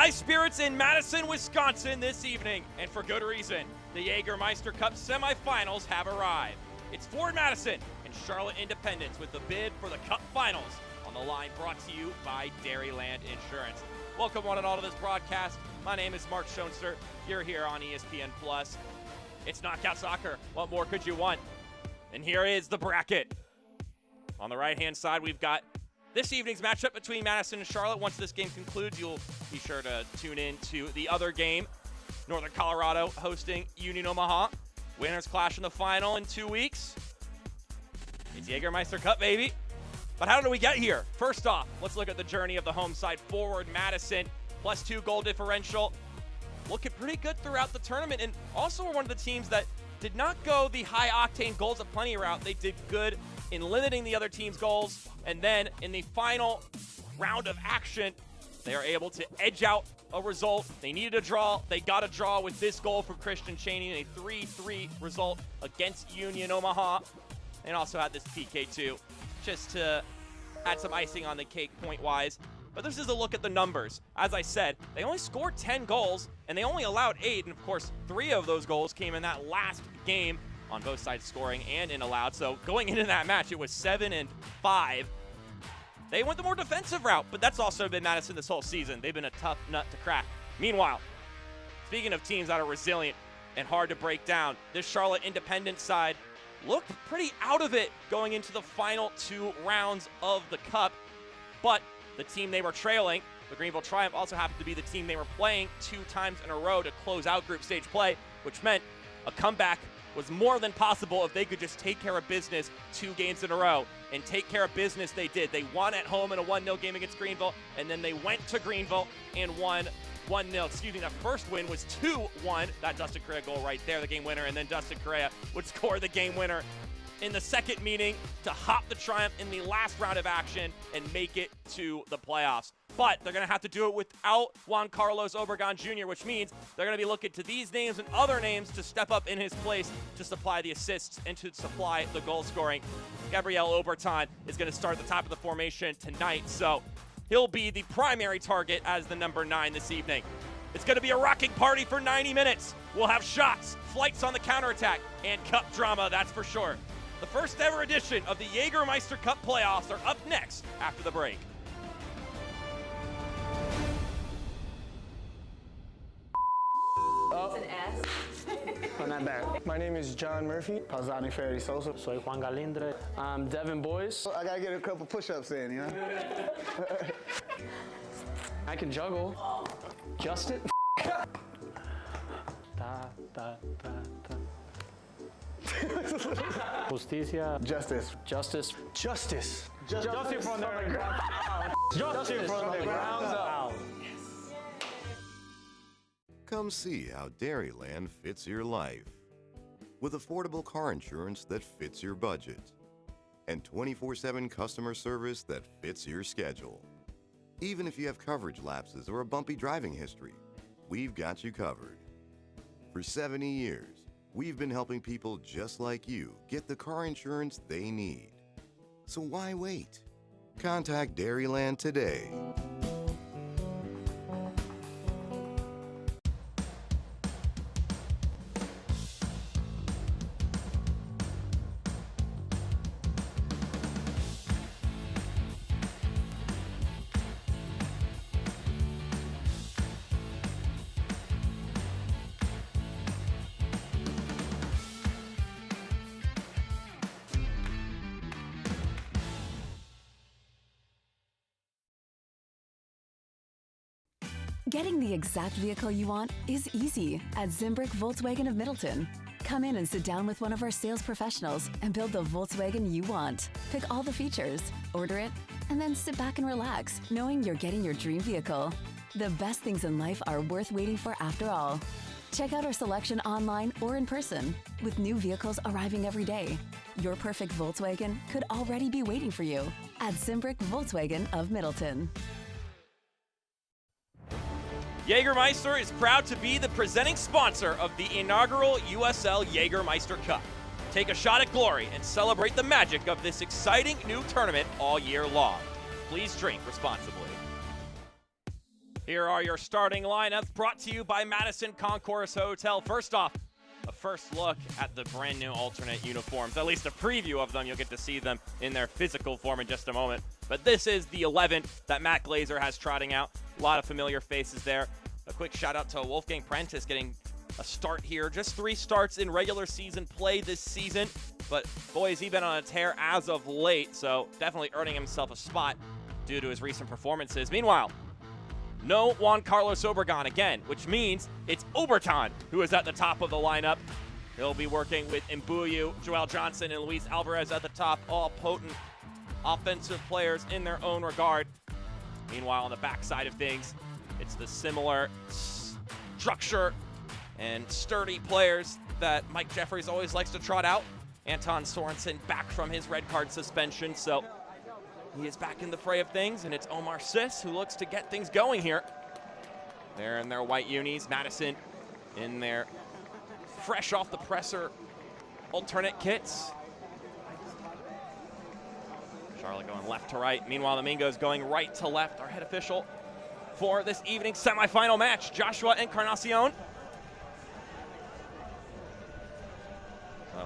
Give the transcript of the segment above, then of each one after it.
High spirits in Madison, Wisconsin this evening, and for good reason. The Jägermeister Cup semifinals have arrived. It's Ford Madison and Charlotte Independence with the bid for the Cup Finals on the line, brought to you by Dairyland Insurance. Welcome one and all to this broadcast. My name is Mark Schoenster. You're here on ESPN+. It's Knockout Soccer. What more could you want? And here is the bracket. On the right-hand side, we've got this evening's matchup between Madison and Charlotte. Once this game concludes, you'll be sure to tune in to the other game. Northern Colorado hosting Union Omaha. Winners clash in the final in 2 weeks. It's Jägermeister Cup, baby. But how did we get here? First off, let's look at the journey of the home side forward. Madison, +2 goal differential. Looking pretty good throughout the tournament, and also one of the teams that did not go the high-octane goals of plenty route. They did good in limiting the other team's goals, and then in the final round of action, they are able to edge out a result. They needed a draw. They got a draw with this goal from Christian Chaney, a 3-3 result against Union Omaha, and also had this PK too, just to add some icing on the cake point-wise. But this is a look at the numbers. As I said, they only scored 10 goals, and they only allowed 8, and of course, 3 of those goals came in that last game, on both sides scoring and in allowed. So going into that match, it was 7 and 5. They went the more defensive route, but that's also been Madison this whole season. They've been a tough nut to crack. Meanwhile, speaking of teams that are resilient and hard to break down, this Charlotte Independent side looked pretty out of it going into the final 2 rounds of the Cup. But the team they were trailing, the Greenville Triumph, also happened to be the team they were playing 2 times in a row to close out group stage play, which meant a comeback was more than possible if they could just take care of business 2 games in a row. And take care of business they did. They won at home in a 1-0 game against Greenville, and then they went to Greenville and won 1-0. Excuse me, that first win was 2-1. That Dustin Correa goal right there, the game winner, and then Dustin Correa would score the game winner in the second meeting to hop the Triumph in the last round of action and make it to the playoffs. But they're going to have to do it without Juan Carlos Obregon Jr., which means they're going to be looking to these names and other names to step up in his place to supply the assists and to supply the goal scoring. Gabriel Oberton is going to start at the top of the formation tonight, so he'll be the primary target as the number 9 this evening. It's going to be a rocking party for 90 minutes. We'll have shots, flights on the counterattack, and cup drama, that's for sure. The first ever edition of the Jägermeister Cup playoffs are up next after the break. It's an S. Oh, not bad. My name is John Murphy. Pausani Ferry Sosa. Soy Juan Galindre. I'm Devin Boyce. I gotta get a couple push-ups in, you know? I can juggle. Justin. Ta, ta, ta, ta. Justicia. Justice. Justice. Justice. Justice from the ground. Justice from the ground up. Come see how Dairyland fits your life. With affordable car insurance that fits your budget. And 24/7 customer service that fits your schedule. Even if you have coverage lapses or a bumpy driving history, we've got you covered. For 70 years, we've been helping people just like you get the car insurance they need. So why wait? Contact Dairyland today. Getting the exact vehicle you want is easy at Zimbrick Volkswagen of Middleton. Come in and sit down with one of our sales professionals and build the Volkswagen you want. Pick all the features, order it, and then sit back and relax, knowing you're getting your dream vehicle. The best things in life are worth waiting for after all. Check out our selection online or in person. With new vehicles arriving every day, your perfect Volkswagen could already be waiting for you at Zimbrick Volkswagen of Middleton. Jägermeister is proud to be the presenting sponsor of the inaugural USL Jägermeister Cup. Take a shot at glory and celebrate the magic of this exciting new tournament all year long. Please drink responsibly. Here are your starting lineups brought to you by Madison Concourse Hotel. First off, a first look at the brand new alternate uniforms, at least a preview of them. You'll get to see them in their physical form in just a moment. But this is the 11 that Matt Glazer has trotting out. A lot of familiar faces there. A quick shout out to Wolfgang Prentice getting a start here. Just 3 starts in regular season play this season. But boy, has he been on a tear as of late. So definitely earning himself a spot due to his recent performances. Meanwhile, no Juan Carlos Obregon again, which means it's Obertan who is at the top of the lineup. He'll be working with Mbuyu, Joel Johnson, and Luis Alvarez at the top, all potent offensive players in their own regard. Meanwhile, on the backside of things, it's the similar structure and sturdy players that Mike Jeffries always likes to trot out. Anton Sorensen back from his red card suspension, so he is back in the fray of things, and it's Omar Sis who looks to get things going here. They're in their white unis. Madison in their fresh off the presser alternate kits. Charlotte going left to right. Meanwhile, the Mingos going right to left. Our head official for this evening's semifinal match, Joshua Encarnacion.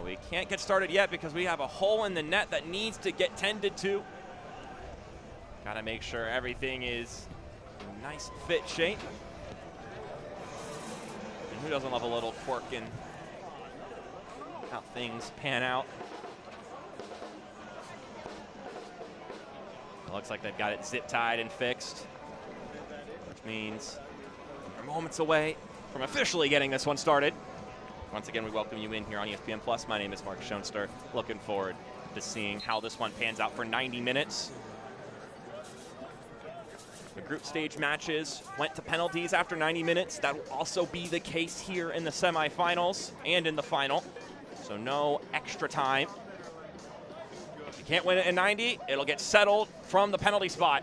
We can't get started yet because we have a hole in the net that needs to get tended to. Gotta make sure everything is in nice fit shape. And who doesn't love a little quirk in how things pan out? It looks like they've got it zip tied and fixed, which means we're moments away from officially getting this one started. Once again, we welcome you in here on ESPN Plus. My name is Mark Schoenster. Looking forward to seeing how this one pans out for 90 minutes. The group stage matches went to penalties after 90 minutes. That will also be the case here in the semifinals and in the final. So no extra time. If you can't win it in 90, it'll get settled from the penalty spot.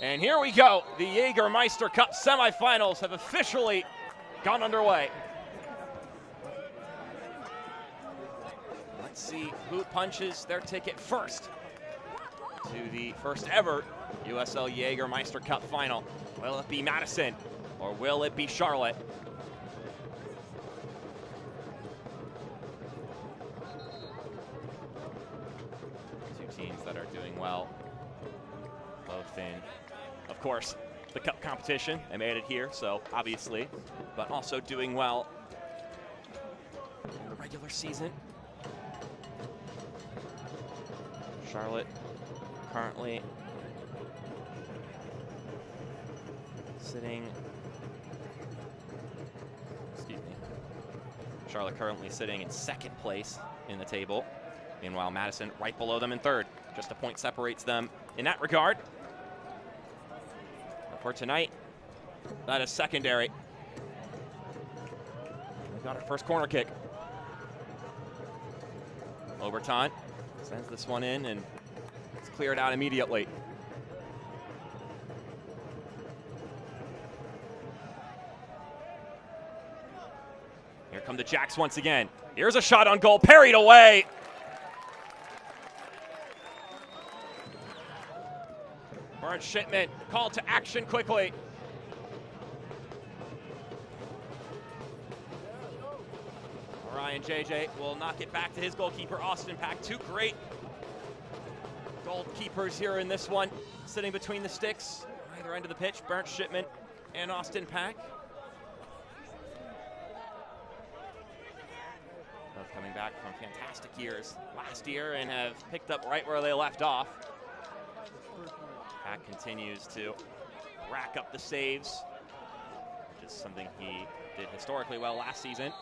And here we go. The Jägermeister Cup semifinals have officially gone underway. Let's see who punches their ticket first to the first ever USL Jägermeister Cup final. Will it be Madison or will it be Charlotte? Two teams that are doing well, both in, of course, the cup competition. They made it here, so obviously, but also doing well in the regular season. Charlotte currently Charlotte currently sitting in second place in the table. Meanwhile, Madison right below them in third. Just a point separates them in that regard. But for tonight, that is secondary. We got our first corner kick. Obertan sends this one in and it's cleared out immediately. Here come the Jacks once again. Here's a shot on goal, parried away. Bernd Schmidt called to action quickly. Ryan JJ will knock it back to his goalkeeper, Austin Pack. Two great goalkeepers here in this one, sitting between the sticks, either end of the pitch, Bernd Schmidt and Austin Pack. Both coming back from fantastic years last year and have picked up right where they left off. Pack continues to rack up the saves, which is something he did historically well last season.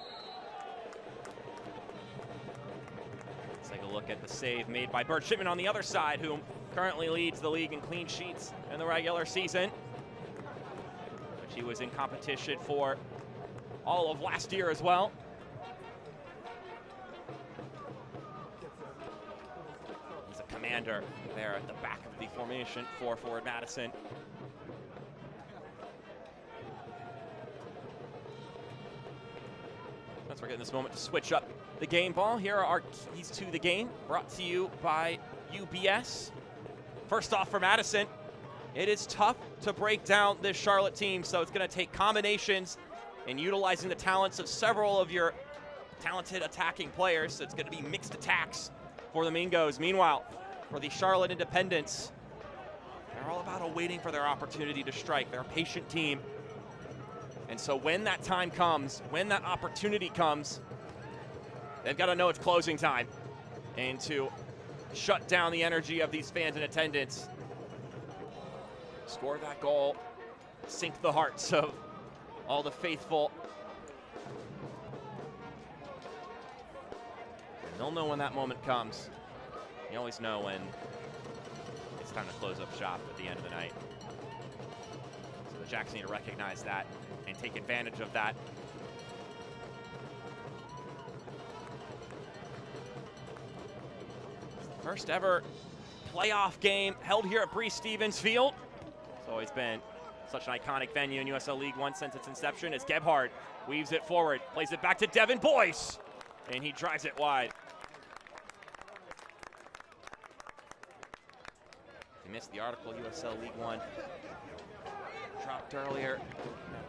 Let's take a look at the save made by Bernd Schmidt on the other side, who currently leads the league in clean sheets in the regular season, which he was in competition for all of last year as well. He's a commander there at the back of the formation for forward Madison. That's we're getting this moment to switch up the game ball. Here are our keys to the game, brought to you by UBS. First off for Madison, It is tough to break down this Charlotte team, so it's going to take combinations and utilizing the talents of several of your talented attacking players. So it's going to be mixed attacks for the Mingos. Meanwhile, for the Charlotte Independents, they're all about awaiting for their opportunity to strike. They're a patient team. And so when that time comes, when that opportunity comes, they've got to know it's closing time and to shut down the energy of these fans in attendance. Score that goal, sink the hearts of all the faithful. And they'll know when that moment comes. You always know when it's time to close up shop at the end of the night. So the Jacks need to recognize that and take advantage of that. It's the first ever playoff game held here at Breese Stevens Field. It's always been such an iconic venue in USL League One since its inception, as Gebhardt weaves it forward, plays it back to Devin Boyce, and he drives it wide. If you missed the article USL League One dropped earlier,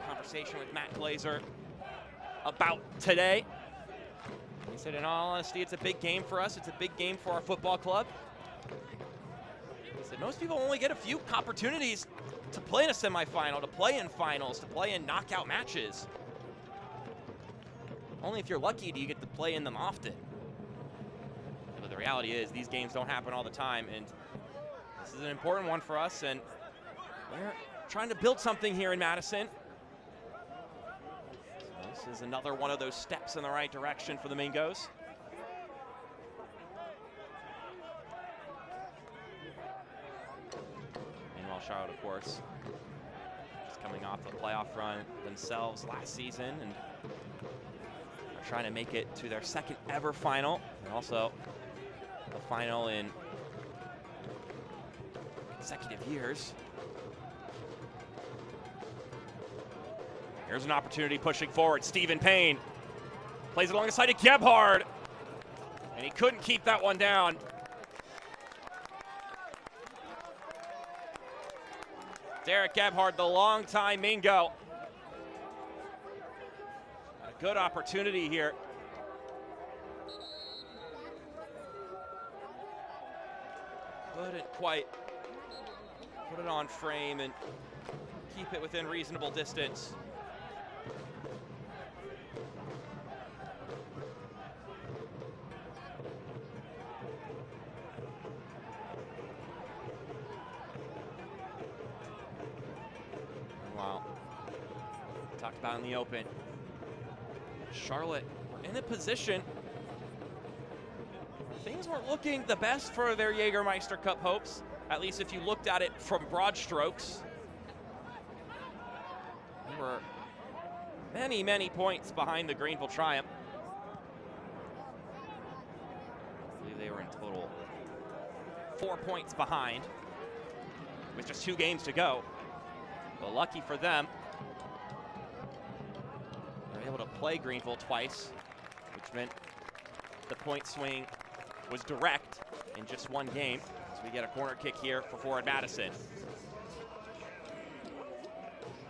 conversation with Matt Glazer about today. He said, in all honesty, it's a big game for us. It's a big game for our football club. He said, most people only get a few opportunities to play in a semifinal, to play in finals, to play in knockout matches. Only if you're lucky do you get to play in them often. But the reality is these games don't happen all the time, and this is an important one for us, and we're trying to build something here in Madison. So this is another one of those steps in the right direction for the Mingos. Charlotte, of course, just coming off a playoff run themselves last season, and are trying to make it to their second ever final, and also a final in consecutive years. Here's an opportunity pushing forward. Stephen Payne plays it alongside of Gebhardt, and he couldn't keep that one down. Derek Gebhardt, the longtime Mingo. A good opportunity here. Couldn't quite put it on frame and keep it within reasonable distance. Talked about in the open. Charlotte were in a position. Things weren't looking the best for their Jägermeister Cup hopes, at least if you looked at it from broad strokes. They were many, many points behind the Greenville Triumph. I believe they were in total 4 points behind with just 2 games to go. But lucky for them, able to play Greenville twice, which meant the point swing was direct in just 1 game. So we get a corner kick here for forward Madison.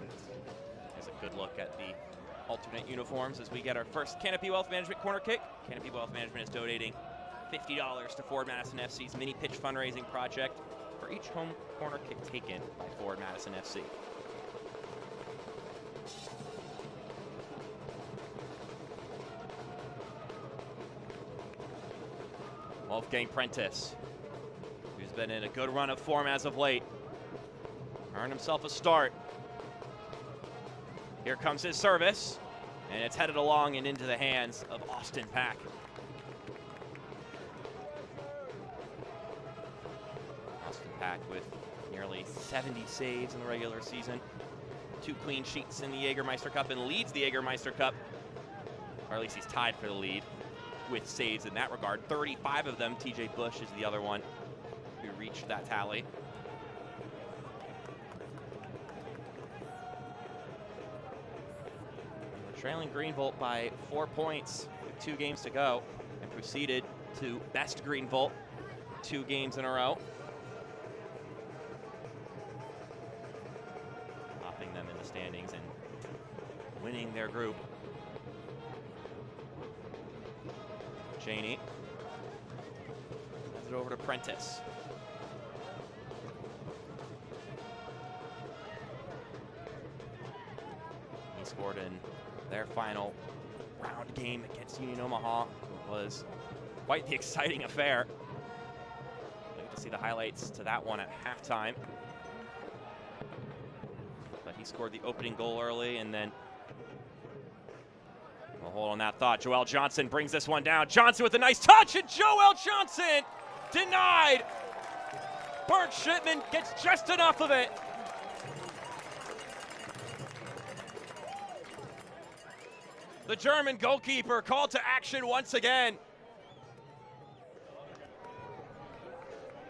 There's a good look at the alternate uniforms as we get our first Canopy Wealth Management corner kick. Canopy Wealth Management is donating $50 to Forward Madison FC's mini pitch fundraising project for each home corner kick taken by Forward Madison FC. Wolfgang Prentice, who's been in a good run of form as of late, earned himself a start. Here comes his service, and it's headed along and into the hands of Austin Pack. Austin Pack with nearly 70 saves in the regular season, 2 clean sheets in the Jägermeister Cup, and leads the Jägermeister Cup, or at least he's tied for the lead with saves in that regard. 35 of them. TJ Bush is the other one who reached that tally. We're trailing Greenville by 4 points with 2 games to go, and proceeded to best Greenville 2 games in a row. winning their group. Cheney. Sends it over to Prentice. He scored in their final round game against Union Omaha. It was quite the exciting affair. You get to see the highlights to that one at halftime. But he scored the opening goal early, and then we'll hold on that thought. Joel Johnson brings this one down. Johnson with a nice touch, and Joel Johnson denied. Bert Shipman gets just enough of it. The German goalkeeper called to action once again.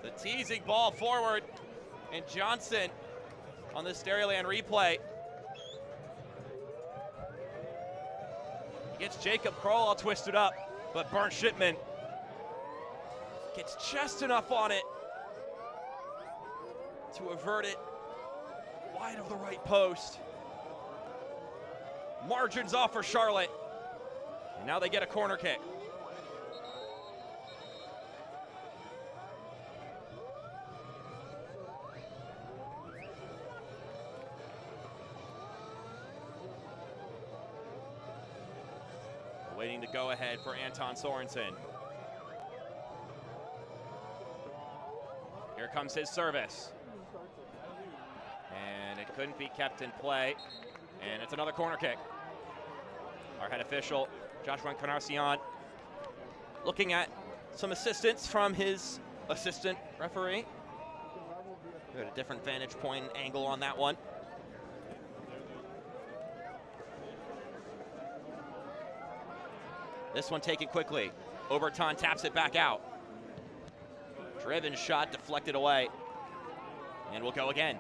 The teasing ball forward, and Johnson on the Dairyland replay. He gets Jacob Kroll all twisted up, but Bernd Shipman gets just enough on it to avert it wide of the right post. Margins off for Charlotte, and now they get a corner kick. Waiting to go ahead for Anton Sorensen. Here comes his service. And it couldn't be kept in play. And it's another corner kick. Our head official, Joshua Encarnacion, looking at some assistance from his assistant referee. We had a different vantage point and angle on that one. This one taken quickly. Oberton taps it back out. Driven shot deflected away. And we'll go again.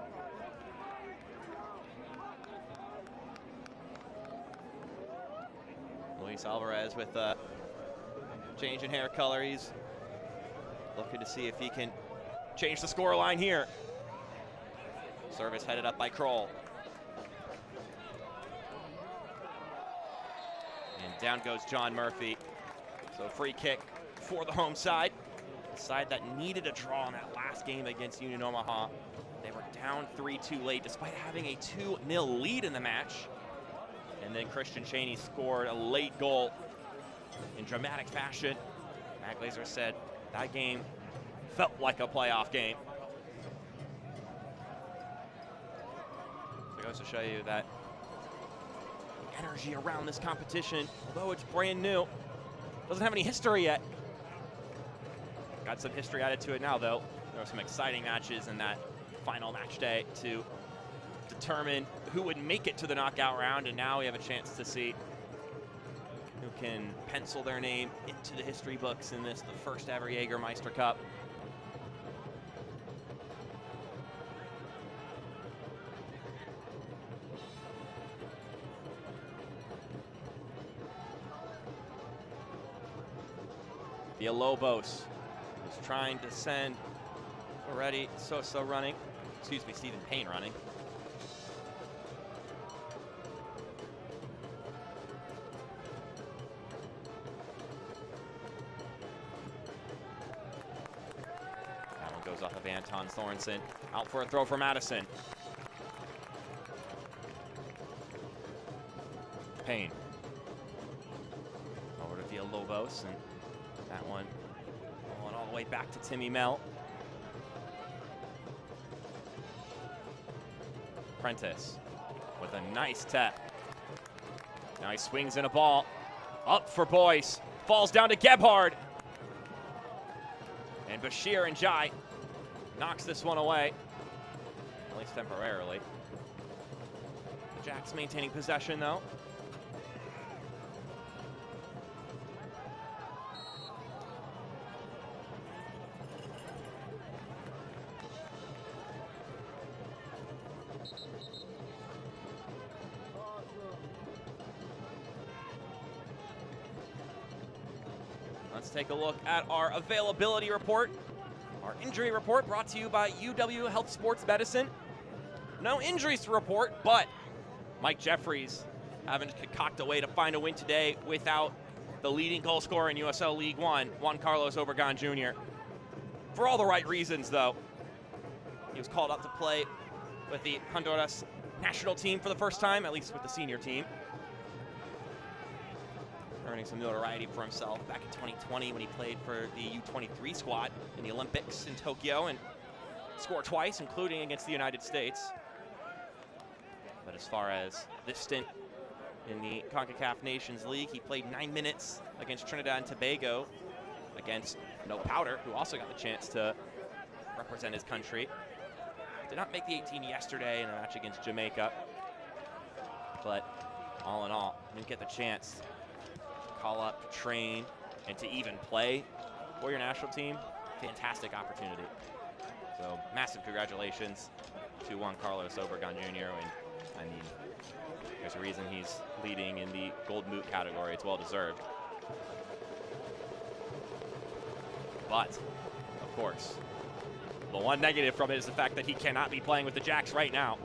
Luis Alvarez with a change in hair color. He's looking to see if he can change the score line here. Service headed up by Kroll. And down goes John Murphy. So free kick for the home side. The side that needed a draw in that last game against Union Omaha. They were down 3-2 late despite having a 2-0 lead in the match. And then Christian Cheney scored a late goal in dramatic fashion. Matt Glazer said that game felt like a playoff game. So it goes to show you that the energy around this competition, although it's brand new, doesn't have any history yet. Got some history added to it now, though. There were some exciting matches in that final match day to determine who would make it to the knockout round, and now we have a chance to see who can pencil their name into the history books in this, the first ever Jägermeister Cup. Villalobos is trying to send already Sosa running, excuse me, Stephen Payne running. That one goes off of Anton Sorensen. Out for a throw for Madison. Payne. Over to Villalobos, and that one going all the way back to Timmy Mel. Prentice with a nice tap. Now he swings in a ball. Up for Boyce. Falls down to Gebhard. And Bashir and Jai knocks this one away, at least temporarily. The Jacks maintaining possession, though. Let's take a look at our availability report. Our injury report brought to you by UW Health Sports Medicine. No injuries to report, but Mike Jeffries having to concoct a way to find a win today without the leading goal scorer in USL League One, Juan Carlos Obregon Jr. For all the right reasons, though. He was called up to play with the Honduras national team for the first time, at least with the senior team. Earning some notoriety for himself back in 2020 when he played for the U23 squad in the Olympics in Tokyo and scored twice, including against the United States. But as far as this stint in the CONCACAF Nations League, he played 9 minutes against Trinidad and Tobago against No Powder, who also got the chance to represent his country. Did not make the 18 yesterday in a match against Jamaica. But all in all, didn't get the chance to call up, to train, and to even play for your national team. Fantastic opportunity. So massive congratulations to Juan Carlos Obregon Jr. And I mean, there's a reason he's leading in the Gold Boot category. It's well deserved. But, of course, the one negative from it is the fact that he cannot be playing with the Jacks right now.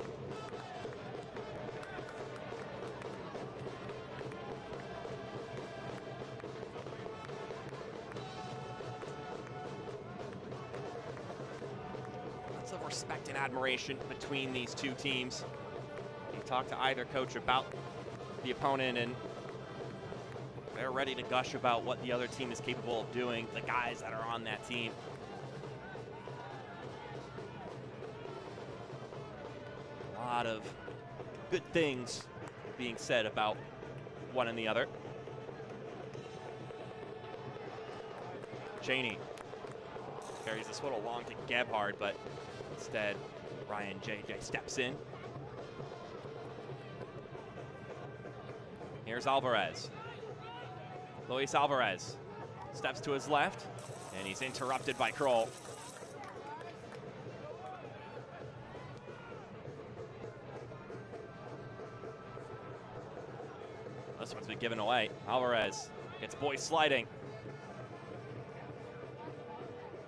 Lots of respect and admiration between these two teams. You talk to either coach about the opponent and they're ready to gush about what the other team is capable of doing, the guys that are on that team. A lot of good things being said about one and the other. Cheney carries this one along to Gebhard, but instead Ryan JJ steps in. Here's Alvarez. Luis Alvarez steps to his left, and he's interrupted by Kroll. This one's been given away. Alvarez gets boys sliding.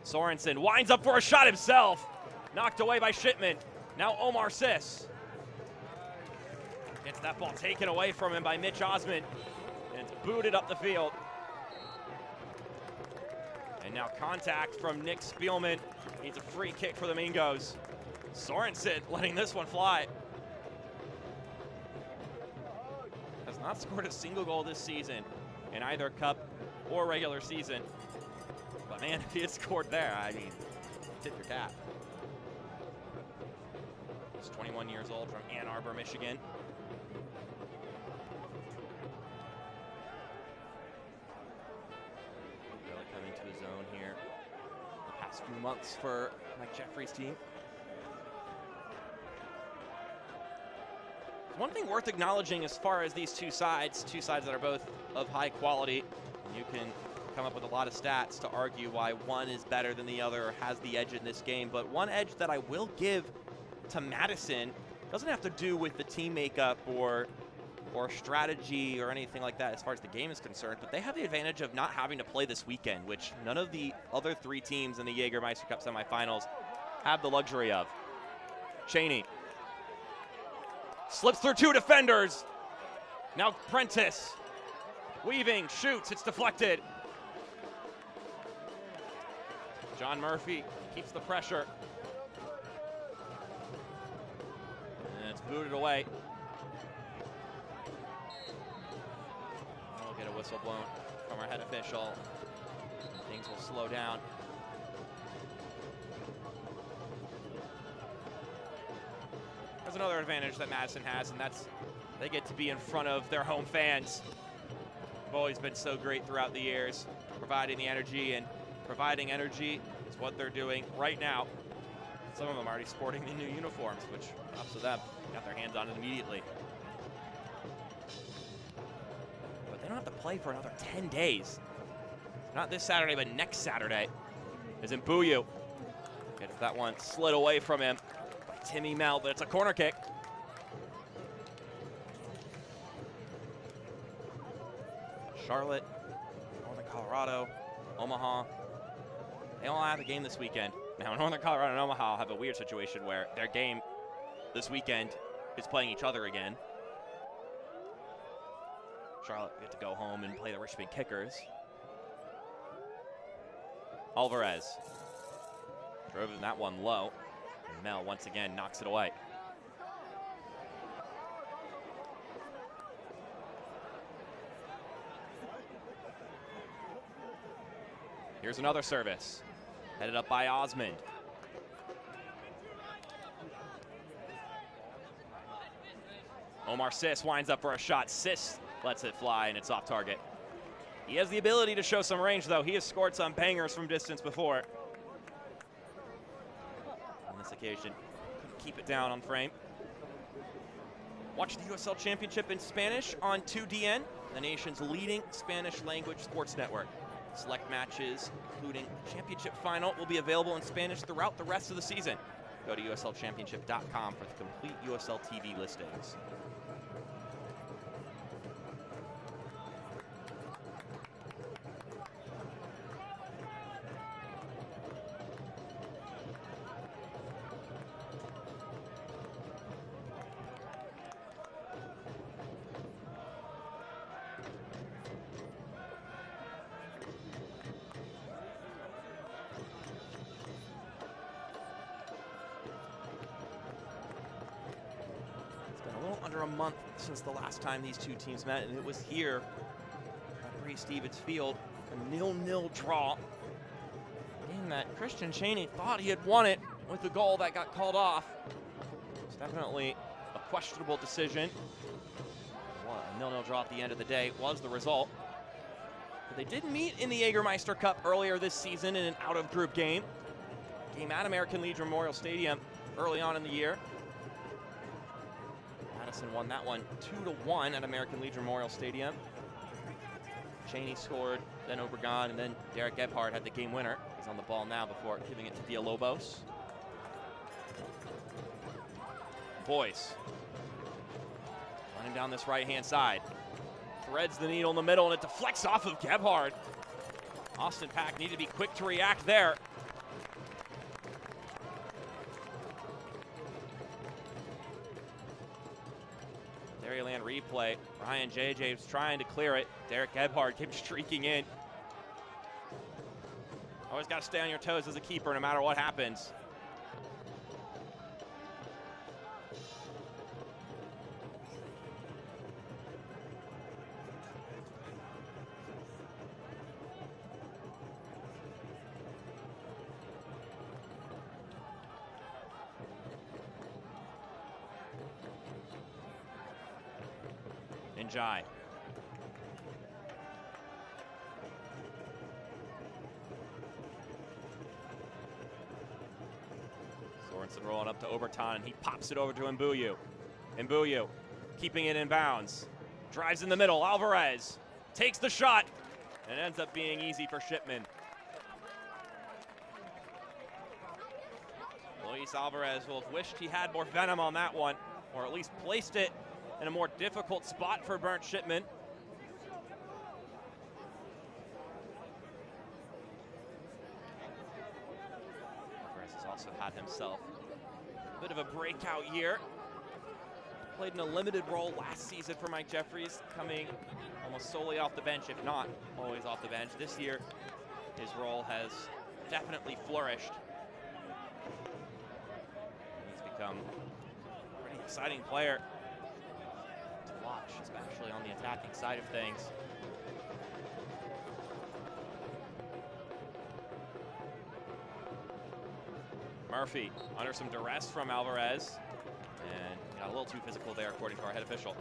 Sorensen winds up for a shot himself. Knocked away by Shipman. Now Omar Sis. Gets that ball taken away from him by Mitch Osmond. And it's booted up the field. And now contact from Nick Spielman. Needs a free kick for the Mingos. Sorensen letting this one fly. Has not scored a single goal this season in either cup or regular season. But man, if he had scored there, I mean, tip your cap. He's 21 years old from Ann Arbor, Michigan. Really coming to his own here the past few months for Mike Jeffrey's team. One thing worth acknowledging as far as these two sides that are both of high quality, you can come up with a lot of stats to argue why one is better than the other or has the edge in this game, but one edge that I will give to Madison doesn't have to do with the team makeup or strategy or anything like that as far as the game is concerned, but they have the advantage of not having to play this weekend, which none of the other three teams in the Jägermeister Cup semifinals have the luxury of. Cheney slips through two defenders. Now Prentice weaving, shoots, it's deflected. John Murphy keeps the pressure. And it's booted away. We'll get a whistle blown from our head official. Things will slow down. There's another advantage that Madison has, and that's they get to be in front of their home fans. They've always been so great throughout the years, providing the energy, and providing energy is what they're doing right now. Some of them already sporting the new uniforms, which props to them. Got their hands on it immediately. But they don't have to play for another 10 days. Not this Saturday, but next Saturday. As in Mbuyu gets that one slid away from him by Timmy Mel, but it's a corner kick. Charlotte, Northern Colorado, Omaha, they all have a game this weekend. Now, Northern Colorado and Omaha have a weird situation where their game this weekend is playing each other again. Charlotte get to go home and play the Richmond Kickers. Alvarez drove that one low. And Mel once again knocks it away. Here's another service, headed up by Osmond. Omar Sis winds up for a shot. Sis lets it fly, and it's off target. He has the ability to show some range, though. He has scored some bangers from distance before. On this occasion, couldn't keep it down on frame. Watch the USL Championship in Spanish on 2DN, the nation's leading Spanish language sports network. Select matches, including the championship final, will be available in Spanish throughout the rest of the season. Go to uslchampionship.com for the complete USL TV listings. Under a month since the last time these two teams met, and it was here at Bree Stevens Field, a 0-0 draw. A game that Christian Cheney thought he had won it with the goal that got called off. It's definitely a questionable decision. Well, a 0-0 draw at the end of the day was the result. But they did meet in the Jägermeister Cup earlier this season in an out-of-group game. Game at American Legion Memorial Stadium early on in the year. Madison won that one 2-1 at American Legion Memorial Stadium. Cheney scored, then Obregon, and then Derek Gebhardt had the game winner. He's on the ball now before giving it to Villalobos. Boyce running down this right-hand side. Threads the needle in the middle, and it deflects off of Gebhardt. Austin Pack needed to be quick to react there. Dairyland replay. Ryan JJ was trying to clear it. Derek Gebhardt keeps streaking in. Always got to stay on your toes as a keeper no matter what happens. Njai. Sorensen rolling up to Oberton, and he pops it over to Mbuyu. Mbuyu keeping it in bounds. Drives in the middle. Alvarez takes the shot, and it ends up being easy for Shipman. Luis Alvarez will have wished he had more venom on that one, or at least placed it in a more difficult spot for Bernd Shipman. Alvarez has also had himself a bit of a breakout year. Played in a limited role last season for Mike Jeffries, coming almost solely off the bench, if not always off the bench. This year, his role has definitely flourished. He's become a pretty exciting player to watch, especially on the attacking side of things. Murphy under some duress from Alvarez, and got a little too physical there according to our head official.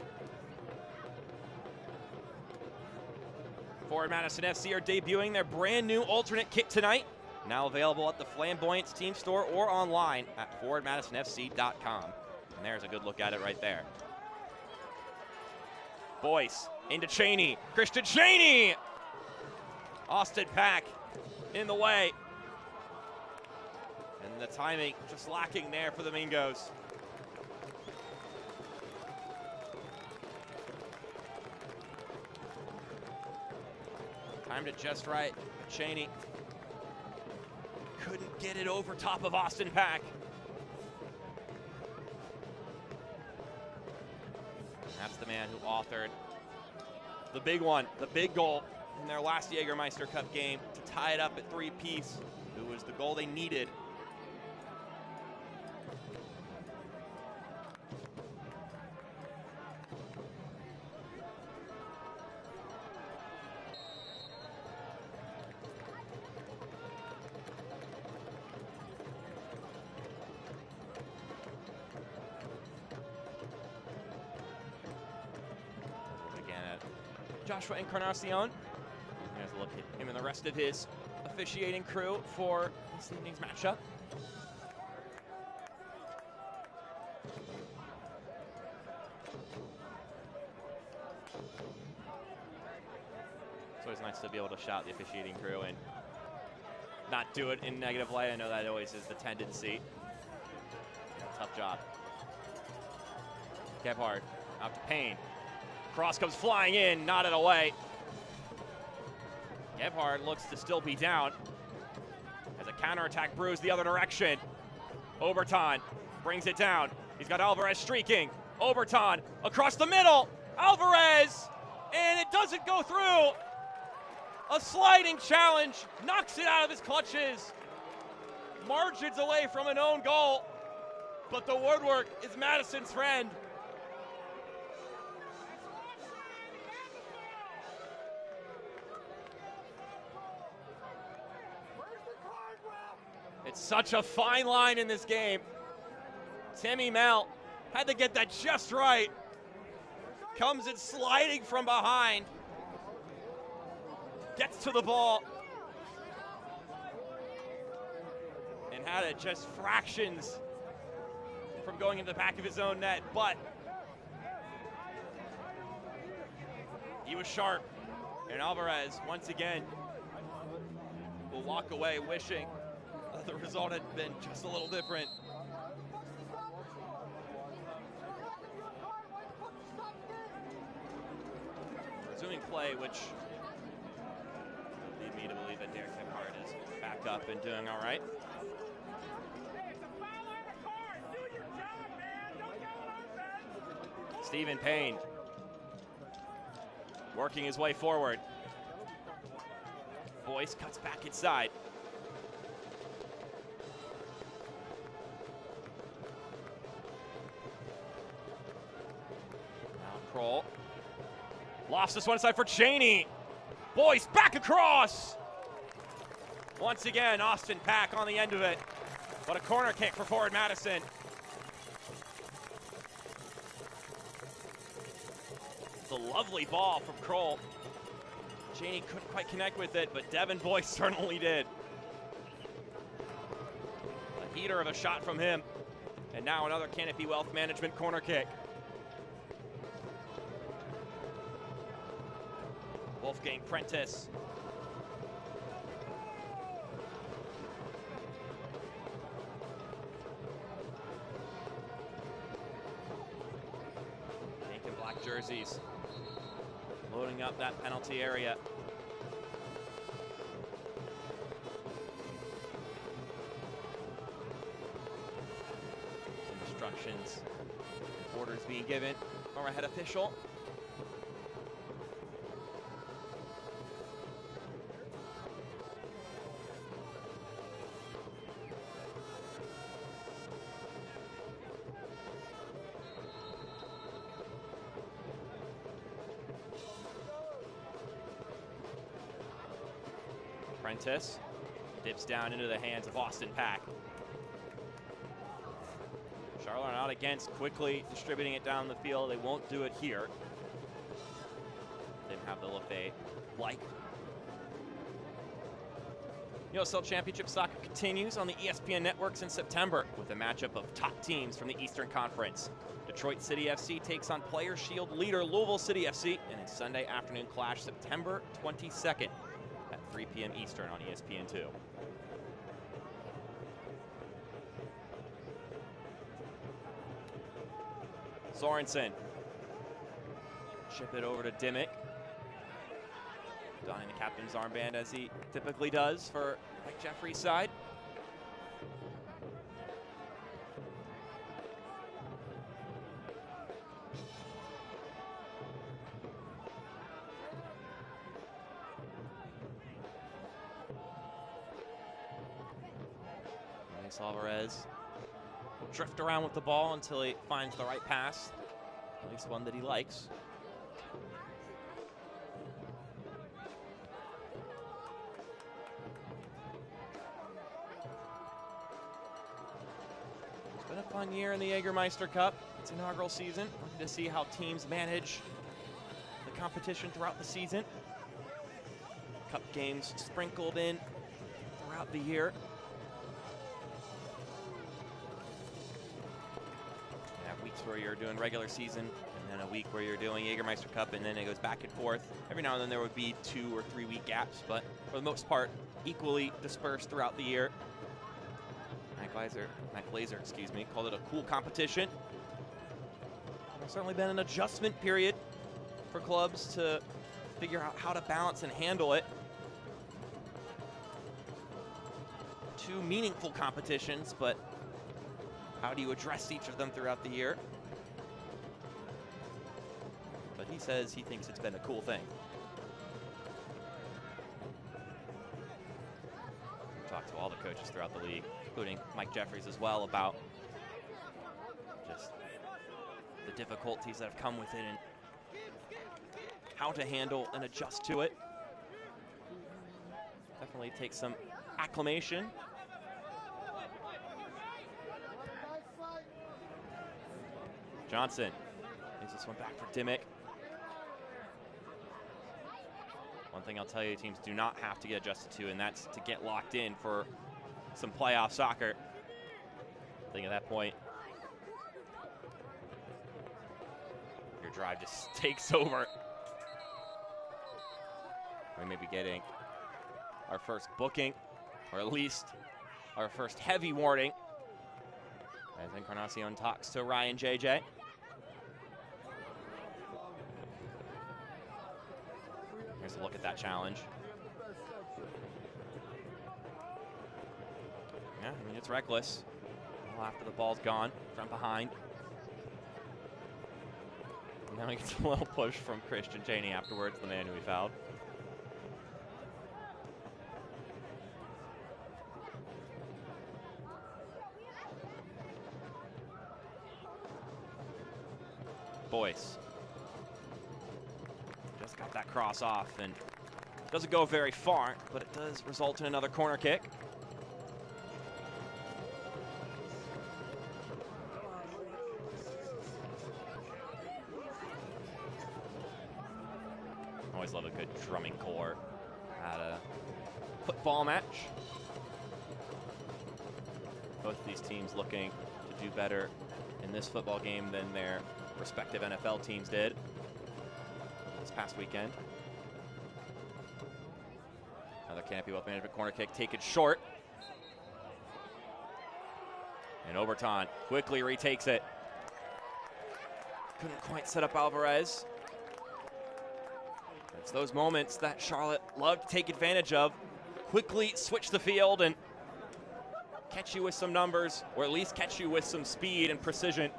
Forward Madison FC are debuting their brand new alternate kit tonight. Now available at the Flamboyant's team store or online at forwardmadisonfc.com. And there's a good look at it right there. Boyce into Cheney. Christian Cheney! Austin Pack in the way. And the timing just lacking there for the Mingos. Timed it just right. Cheney couldn't get it over top of Austin Pack. That's the man who authored the big one, the big goal in their last Jägermeister Cup game to tie it up at 3-apiece. It was the goal they needed. Joshua Encarnacion. There's a look at him and the rest of his officiating crew for this evening's matchup. It's always nice to be able to shout the officiating crew and not do it in negative light. I know that always is the tendency. Tough job. Gebhardt out to Payne. Cross comes flying in, nodded away. Gebhardt looks to still be down as a counterattack brews the other direction. Oberton brings it down. He's got Alvarez streaking. Oberton across the middle. Alvarez, and it doesn't go through. A sliding challenge knocks it out of his clutches. Margins away from an own goal, but the woodwork is Madison's friend. It's such a fine line in this game. Timmy Mel had to get that just right. Comes in sliding from behind. Gets to the ball. And had it just fractions from going into the back of his own net. But he was sharp. And Alvarez, once again, will walk away wishing the result had been just a little different. Resuming play, which would lead me to believe that Derek Gebhardt is back up and doing all right. Stephen Payne working his way forward. Boyce cuts back inside. Kroll lofts this one side for Cheney. Boyce back across. Once again, Austin Pack on the end of it. But a corner kick for forward Madison. It's a lovely ball from Kroll. Cheney couldn't quite connect with it, but Devin Boyce certainly did. A heater of a shot from him. And now another Canopy Wealth Management corner kick. Wolfgang Prentice. Pink and black jerseys. Loading up that penalty area. Some instructions. Orders being given from our head official. Prentice dips down into the hands of Austin Pack. Charlotte out against, quickly distributing it down the field. They won't do it here. Didn't have the look they like. USL Championship soccer continues on the ESPN networks in September with a matchup of top teams from the Eastern Conference. Detroit City FC takes on Player Shield leader Louisville City FC in a Sunday afternoon clash September 22nd. At 3 p.m. Eastern on ESPN2. Sorensen. Chip it over to Dimmick. Donning the captain's armband as he typically does for Mike Jeffrey's side. Luis Alvarez will drift around with the ball until he finds the right pass, at least one that he likes. It's been a fun year in the Jägermeister Cup. It's inaugural season. Looking to see how teams manage the competition throughout the season. Cup games sprinkled in throughout the year. You have weeks where you're doing regular season, and then a week where you're doing Jägermeister Cup, and then it goes back and forth. Every now and then there would be 2 or 3 week gaps, but for the most part, equally dispersed throughout the year. Matt Glazer, called it a cool competition. There's certainly been an adjustment period for clubs to figure out how to balance and handle it. 2 meaningful competitions, but how do you address each of them throughout the year? But he says he thinks it's been a cool thing. Talked to all the coaches throughout the league, including Mike Jeffries as well, about just the difficulties that have come with it and how to handle and adjust to it. Definitely takes some acclimation. Johnson leaves this one back for Dimmick. One thing I'll tell you, teams do not have to get adjusted to, and that's to get locked in for some playoff soccer. I think at that point, your drive just takes over. We may be getting our first booking, or at least our first heavy warning, as Encarnacion talks to Ryan JJ. Here's a look at that challenge. Yeah, I mean, it's reckless. Well, after the ball's gone from behind. And now he gets a little push from Christian Chaney afterwards, the man who he fouled. Boyce just got that cross off, and doesn't go very far, but it does result in another corner kick. Always love a good drumming core at a football match. Both of these teams looking to do better in this football game than their respective NFL teams did this past weekend. Another Canopy Wealth Management corner kick taken short. And Oberton quickly retakes it. Couldn't quite set up Alvarez. It's those moments that Charlotte love to take advantage of. Quickly switch the field and catch you with some numbers, or at least catch you with some speed and precision.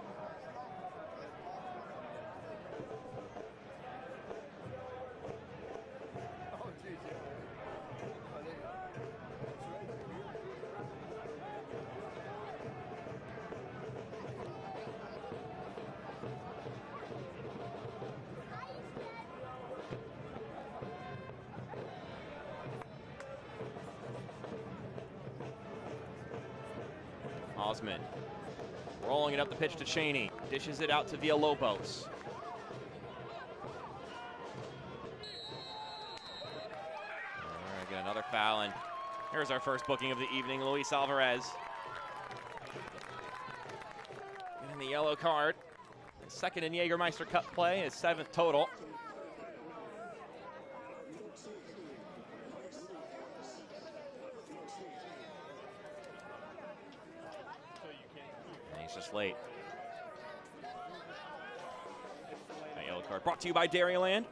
Osman rolling it up the pitch to Chaney, dishes it out to Villalobos. All right, get another foul, and here's our first booking of the evening, Luis Alvarez. Getting the yellow card. His second in Jägermeister Cup play, his 7th total. Just late. That yellow card brought to you by Dairyland.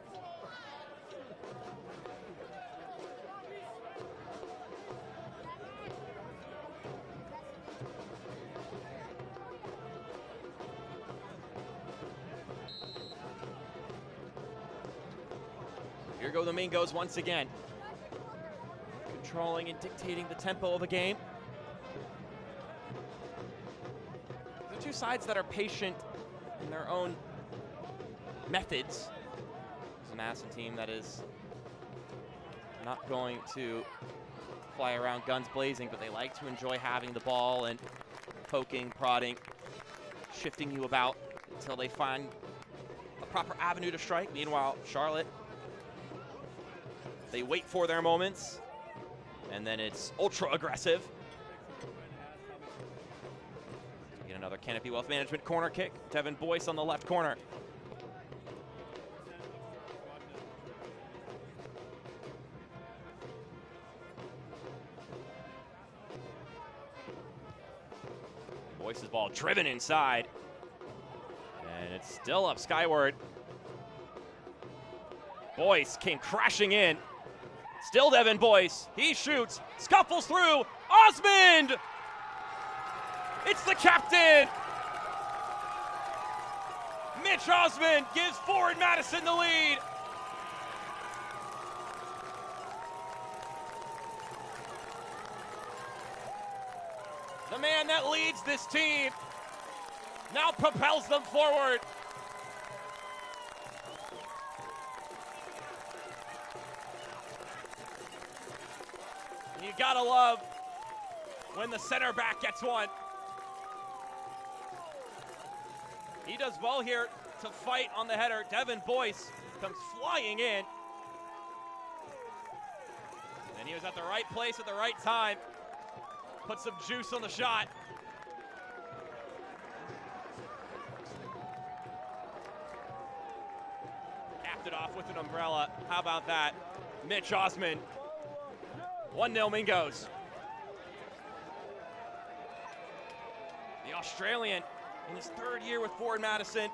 Here go the Mingos once again. Controlling and dictating the tempo of the game. two sides that are patient in their own methods. It's a Madison team that is not going to fly around guns blazing, but they like to enjoy having the ball and poking, prodding, shifting you about until they find a proper avenue to strike. Meanwhile, Charlotte, they wait for their moments, and then it's ultra aggressive. Get another Canopy Wealth Management corner kick. Devin Boyce on the left corner. Boyce's ball driven inside, and it's still up skyward. Boyce came crashing in. Still Devin Boyce. He shoots, scuffles through. Osmond! It's the captain! Mitch Osmond gives Forward Madison the lead. The man that leads this team now propels them forward. You gotta love when the center back gets one. He does well here to fight on the header. Devin Boyce comes flying in. And he was at the right place at the right time. Put some juice on the shot. Capped it off with an umbrella. How about that? Mitch Osmond. 1-0 Mingos. The Australian in his third year with Forward Madison.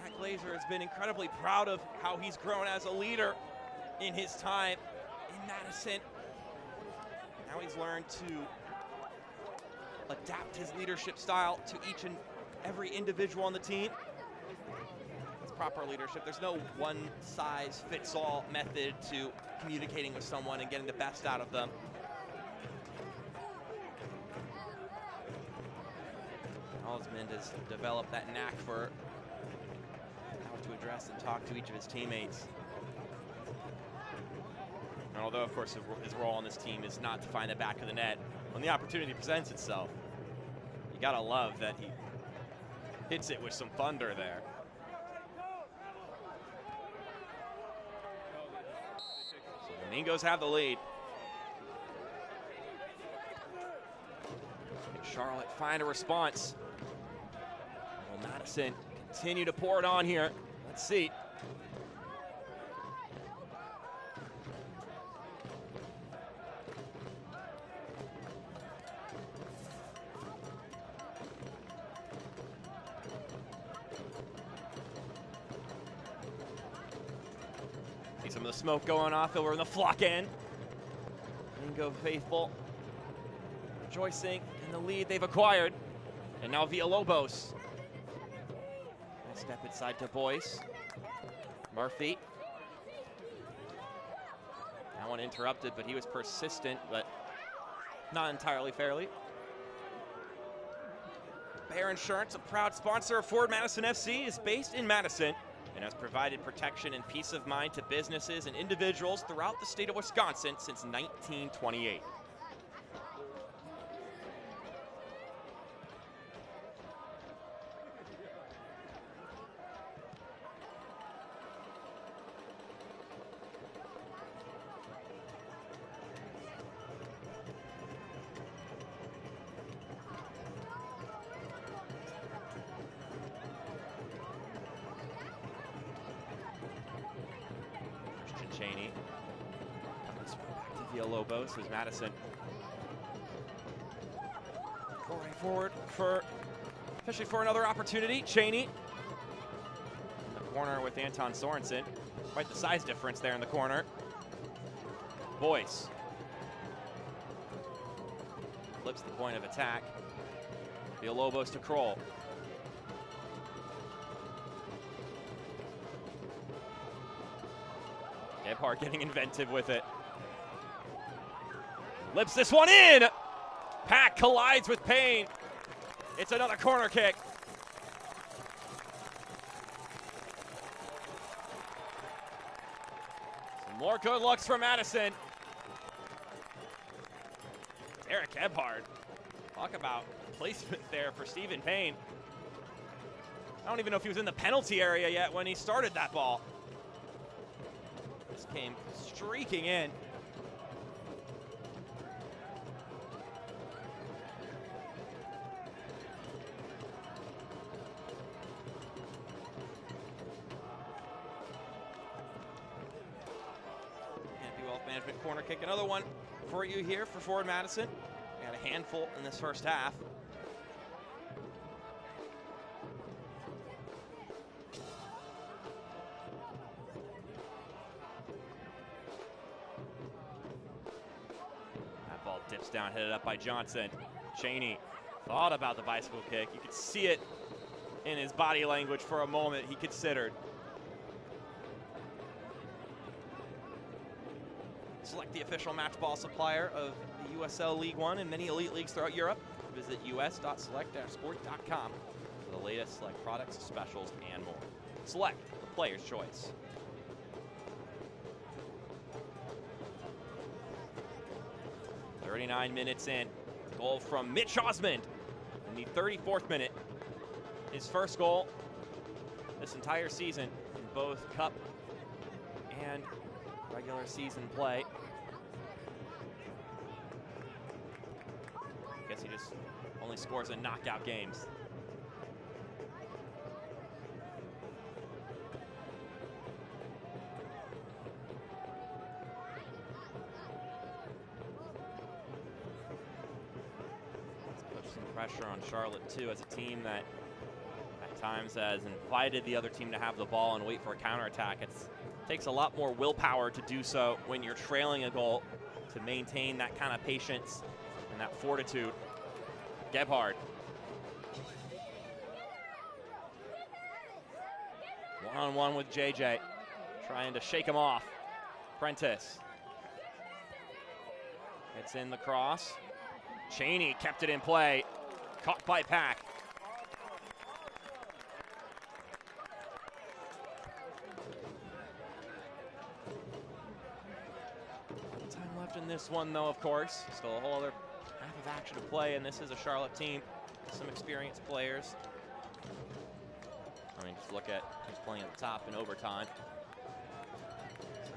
Matt Glazer has been incredibly proud of how he's grown as a leader in his time in Madison. Now he's learned to adapt his leadership style to each and every individual on the team. It's proper leadership. There's no one-size-fits-all method to communicating with someone and getting the best out of them. Osmond has developed that knack for how to address and talk to each of his teammates. And although, of course, his role on this team is not to find the back of the net, when the opportunity presents itself, you gotta love that he hits it with some thunder there. So the Mingos have the lead. Can Charlotte find a response? Will Madison continue to pour it on here? Let's see. See some of the smoke going off over in the flock end. Mingo faithful rejoicing in the lead they've acquired. And now Villalobos. Nice step inside to Boyce. Murphy. That one interrupted, but he was persistent, but not entirely fairly. Bear Insurance, a proud sponsor of Forward Madison FC, is based in Madison and has provided protection and peace of mind to businesses and individuals throughout the state of Wisconsin since 1928. Cheney. Comes back to Villalobos as Madison going forward especially for another opportunity. Cheney in the corner with Anton Sorensen. Quite the size difference there in the corner. Boyce flips the point of attack. Villalobos to Kroll. Gebhardt getting inventive with it. Lips this one in! Pack collides with Payne. It's another corner kick. Some more good looks for Madison. Eric Gebhardt. Talk about placement there for Stephen Payne. I don't even know if he was in the penalty area yet when he started that ball. This came streaking in. Wealth Management corner kick. Another one for you here for Forward Madison. We had a handful in this first half. That ball dips down, headed up by Johnson. Cheney thought about the bicycle kick. You could see it in his body language for a moment. He considered. Select the official match ball supplier of the USL League One and many elite leagues throughout Europe. Visit us.select-sport.com for the latest Select products, specials, and more. Select the player's choice. "39 minutes in. Goal from Mitch Osmond in the 34th minute. His first goal this entire season in both Cup and regular season play. Guess he just only scores in knockout games. Let's put some pressure on Charlotte too, as a team that at times has invited the other team to have the ball and wait for a counterattack. It takes a lot more willpower to do so when you're trailing a goal, to maintain that kind of patience and that fortitude. Gebhardt. One-on-one with JJ, trying to shake him off. Prentice. Gets in the cross. Cheney kept it in play. Caught by Pack. Time left in this one, though, of course. Still a whole other half of action to play, and this is a Charlotte team. Some experienced players. I mean, just look at who's playing at the top in overtime. So,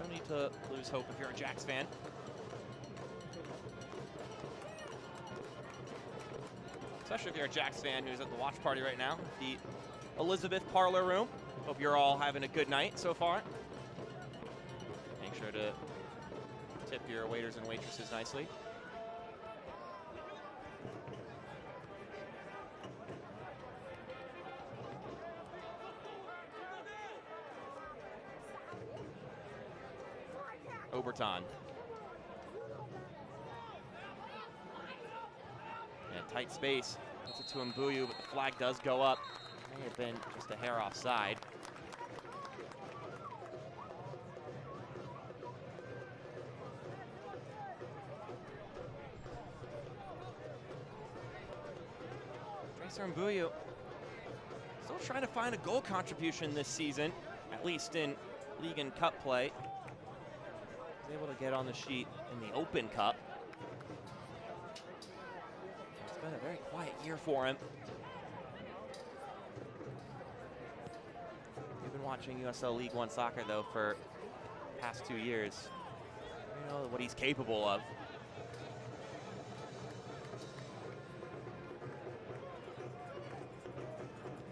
no need to lose hope if you're a Jacks fan. Especially if you're a Jacks fan who's at the watch party right now, the Elizabeth Parlor Room. Hope you're all having a good night so far. Make sure to tip your waiters and waitresses nicely. Oberton. Yeah, tight space. Gets it to Mbuyu, but the flag does go up. May have been just a hair offside. Tracer Mbuyu still trying to find a goal contribution this season, at least in League and Cup play. Able to get on the sheet in the Open Cup. It's been a very quiet year for him. We've been watching USL League One soccer, though, for the past 2 years. You know what he's capable of.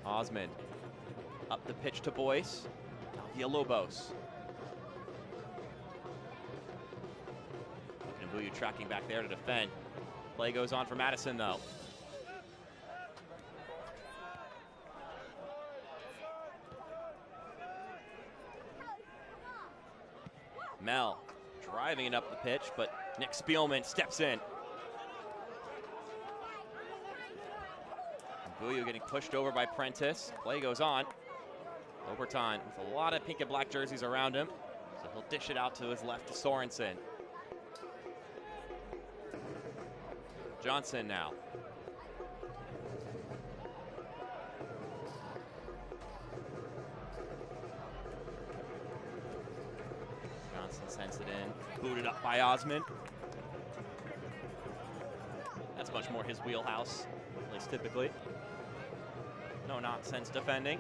Osmond up the pitch to Boyce. Now Villalobos. Mbuyu tracking back there to defend. Play goes on for Madison, though. Mel driving it up the pitch, but Nick Spielman steps in. Mbuyu getting pushed over by Prentice. Play goes on. Oberton with a lot of pink and black jerseys around him, so he'll dish it out to his left to Sorensen. Johnson now. Johnson sends it in, booted up by Osmond. That's much more his wheelhouse, at least typically. No nonsense defending.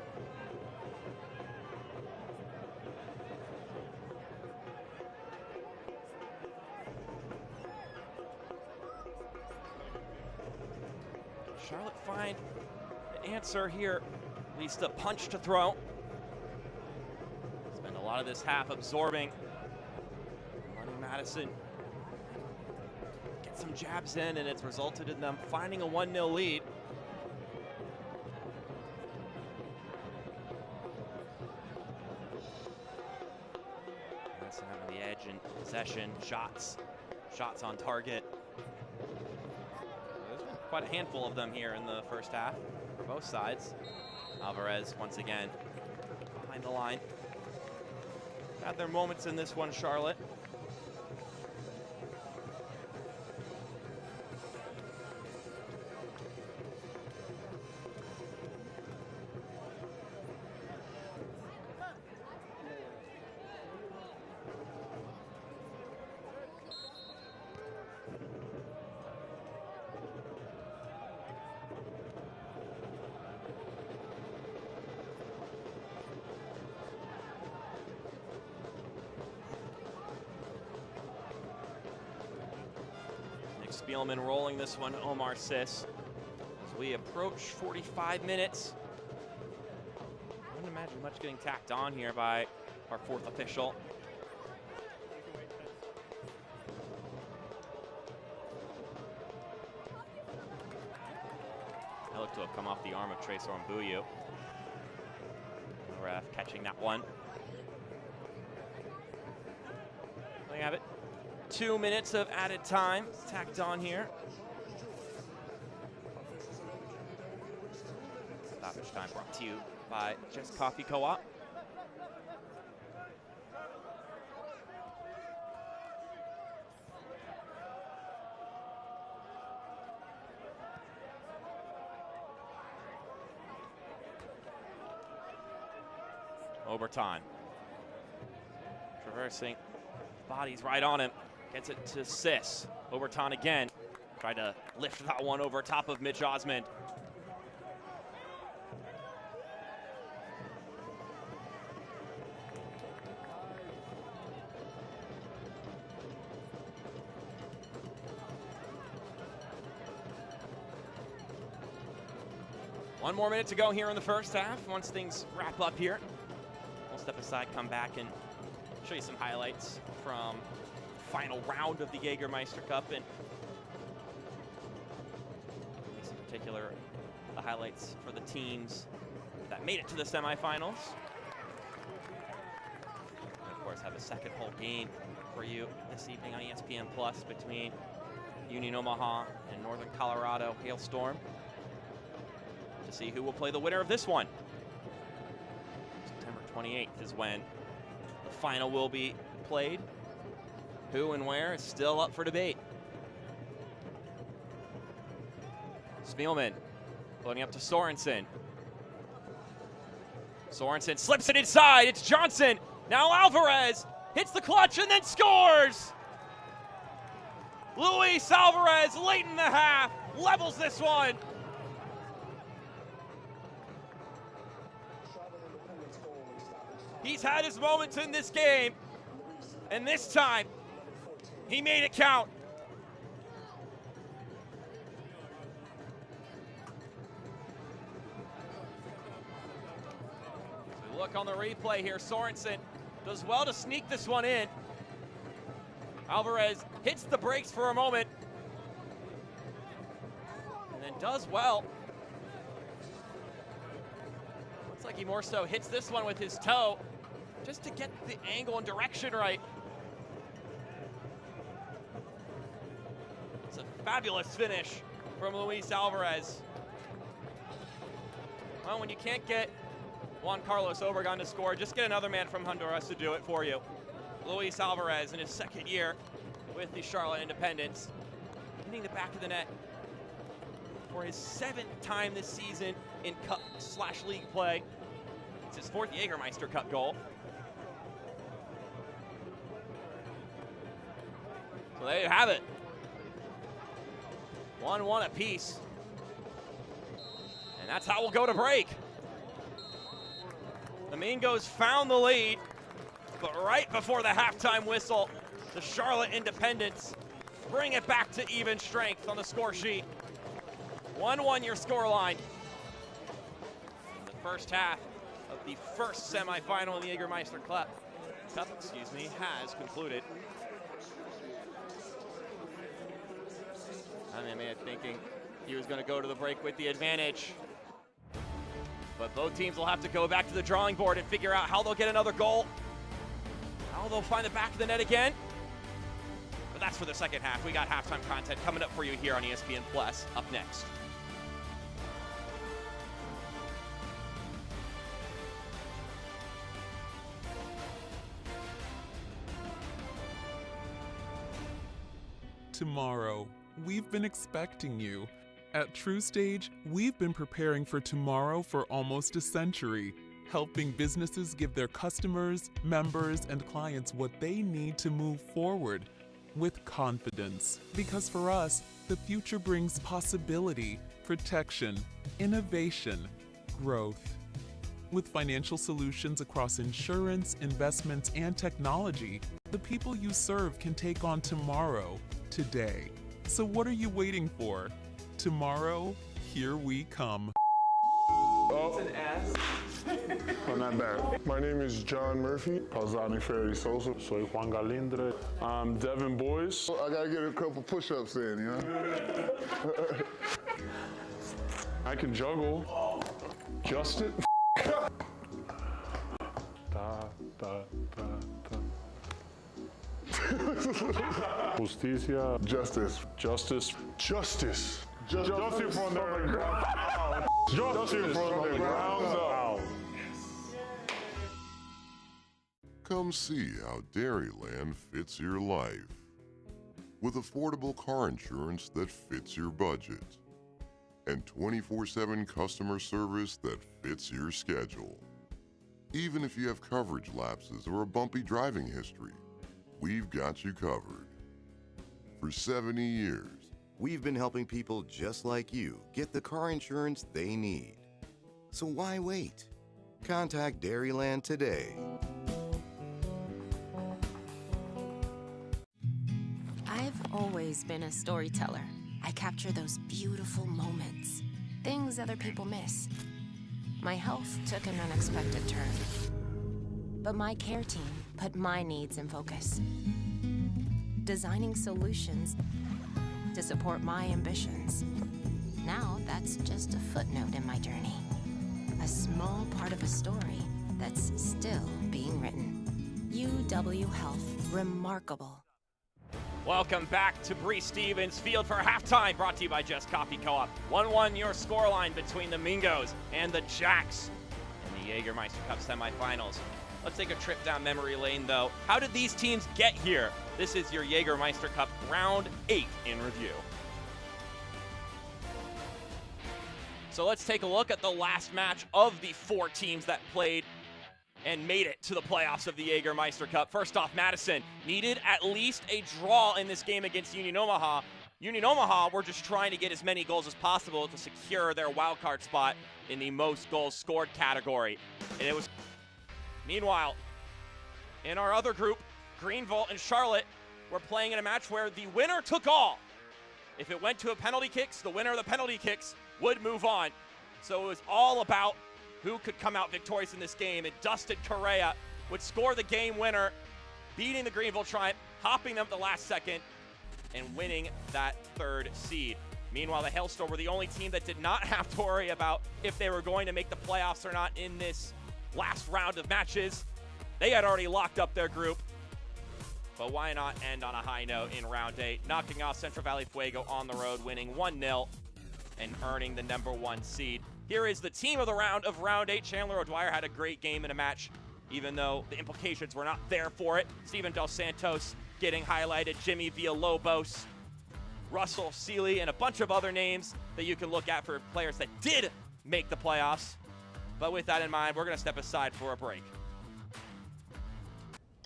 Charlotte find an answer here, at least a punch to throw. Spend a lot of this half absorbing. Letting Madison get some jabs in, and it's resulted in them finding a 1-0 lead. Madison having the edge in possession, shots on target. Quite a handful of them here in the first half for both sides. Alvarez once again behind the line. Had their moments in this one, Charlotte. Spielman rolling this one, Omar Sis. As we approach 45 minutes. I wouldn't imagine much getting tacked on here by our fourth official. That looked to have come off the arm of Tracer Mbuyu. The ref catching that one. There you have it. 2 minutes of added time tacked on here. Stoppage time brought to you by Just Coffee Co-op. Oberton. Traversing. Body's right on him. Gets it to Sis. Oberton again. Tried to lift that one over top of Mitch Osmond. One more minute to go here in the first half. Once things wrap up here, we'll step aside, come back, and show you some highlights from final round of the Jägermeister Cup, and in particular the highlights for the teams that made it to the semifinals. And of course have a second whole game for you this evening on ESPN Plus between Union Omaha and Northern Colorado Hailstorm to see who will play the winner of this one. September 28th is when the final will be played. Who and where is still up for debate. Spielman loading up to Sorensen. Sorensen slips it inside. It's Johnson. Now Alvarez hits the clutch and then scores. Luis Alvarez late in the half levels this one. He's had his moments in this game, and this time he made it count. As we look on the replay here, Sorensen does well to sneak this one in. Alvarez hits the brakes for a moment and then does well. Looks like he more so hits this one with his toe just to get the angle and direction right. It's a fabulous finish from Luis Alvarez. Well, when you can't get Juan Carlos Obregon to score, just get another man from Honduras to do it for you. Luis Alvarez in his second year with the Charlotte Independents, hitting the back of the net for his 7th time this season in Cup/League play. It's his 4th Jägermeister Cup goal. So there you have it. 1-1 apiece. And that's how we'll go to break. The Mingos found the lead, but right before the halftime whistle, the Charlotte Independents bring it back to even strength on the score sheet. 1-1 your scoreline. The first half of the first semifinal in the Jägermeister Cup, has concluded. I mean, thinking he was going to go to the break with the advantage. But both teams will have to go back to the drawing board and figure out how they'll get another goal, how they'll find the back of the net again. But that's for the second half. We got halftime content coming up for you here on ESPN Plus up next. Tomorrow, we've been expecting you. At TrueStage, we've been preparing for tomorrow for almost a century, helping businesses give their customers, members, and clients what they need to move forward with confidence. Because for us, the future brings possibility, protection, innovation, growth. With financial solutions across insurance, investments, and technology, the people you serve can take on tomorrow, today. So what are you waiting for? Tomorrow, here we come. Oh, not bad. My name is John Murphy. Pausani Ferry Sosa. Soy Juan Galindre. I'm Devin Boyce. I gotta get a couple push-ups in, you know? I can juggle. Justin. Justicia. Justice. Justice. Justice. Justice from the ground up. Justice from the ground up. Come see how Dairyland fits your life. With affordable car insurance that fits your budget. And 24/7 customer service that fits your schedule. Even if you have coverage lapses or a bumpy driving history, we've got you covered. For 70 years, we've been helping people just like you get the car insurance they need. So why wait? Contact Dairyland today. I've always been a storyteller. I capture those beautiful moments, things other people miss. My health took an unexpected turn, but my care team put my needs in focus, designing solutions to support my ambitions. Now that's just a footnote in my journey, a small part of a story that's still being written. UW Health, remarkable. Welcome back to Bree Stevens Field for halftime, brought to you by Just Coffee Co-op. 1-1 your scoreline between the Mingos and the Jacks in the Jägermeister Cup semifinals. Let's take a trip down memory lane, though. How did these teams get here? This is your Jägermeister Cup Round 8 in review. So let's take a look at the last match of the 4 teams that played and made it to the playoffs of the Jägermeister Cup. First off, Madison needed at least a draw in this game against Union Omaha. Union Omaha were just trying to get as many goals as possible to secure their wildcard spot in the most goals scored category. And it was. Meanwhile, in our other group, Greenville and Charlotte were playing in a match where the winner took all. If it went to a penalty kicks, the winner of the penalty kicks would move on. So it was all about who could come out victorious in this game, and Dustin Correa would score the game winner, beating the Greenville Triumph, hopping them at the last second, and winning that 3rd seed. Meanwhile, the Hailstorm were the only team that did not have to worry about if they were going to make the playoffs or not in this last round of matches. They had already locked up their group, but why not end on a high note in round 8, knocking off Central Valley Fuego on the road, winning 1-0 and earning the #1 seed. Here is the team of the round of round 8. Chandler O'Dwyer had a great game in a match, even though the implications were not there for it. Steven Dos Santos getting highlighted, Jimmy Villalobos, Russell Seeley, and a bunch of other names that you can look at for players that did make the playoffs. But with that in mind, we're going to step aside for a break.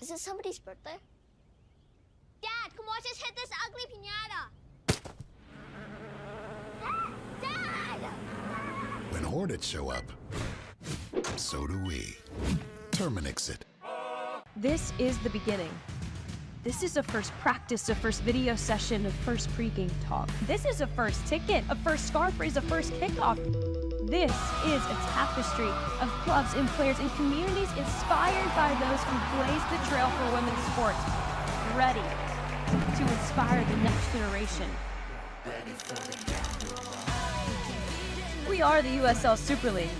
Is it somebody's birthday? Dad, come Come watch us hit this ugly piñata. Dad! When Hornets show up, so do we. Terminix it. This is the beginning. This is a first practice, a first video session, a first pregame talk. This is a first ticket, a first scarf raise, a first kickoff. This is a tapestry of clubs and players and communities inspired by those who blazed the trail for women's sports, ready to inspire the next generation. We are the USL Super League.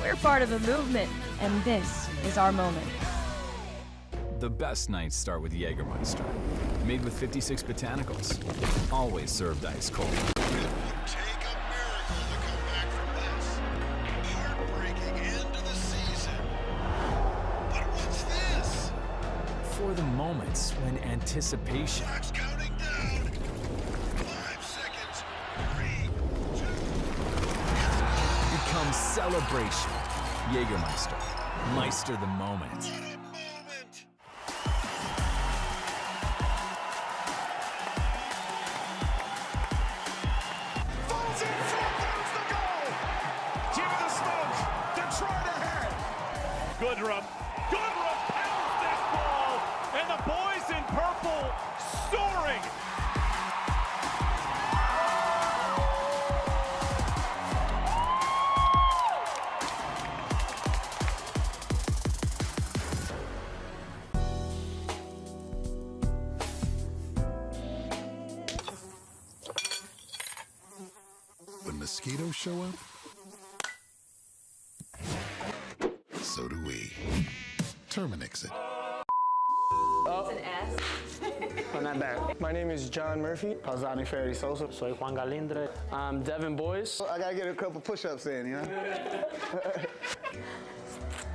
We're part of a movement, and this is our moment. The best nights start with Jägermeister, made with 56 botanicals, always served ice cold. For the moments when anticipation becomes celebration. Jägermeister, meister the moment. Goodrum pounds that ball, and the boys in purple soaring. When mosquitoes show up, so do we. Terminix it. It's an S. Oh, not bad. My name is John Murphy. Pausani Ferry Sosa. Soy Juan Galindre. I'm Devin Boyce. I gotta get a couple push-ups in, you know?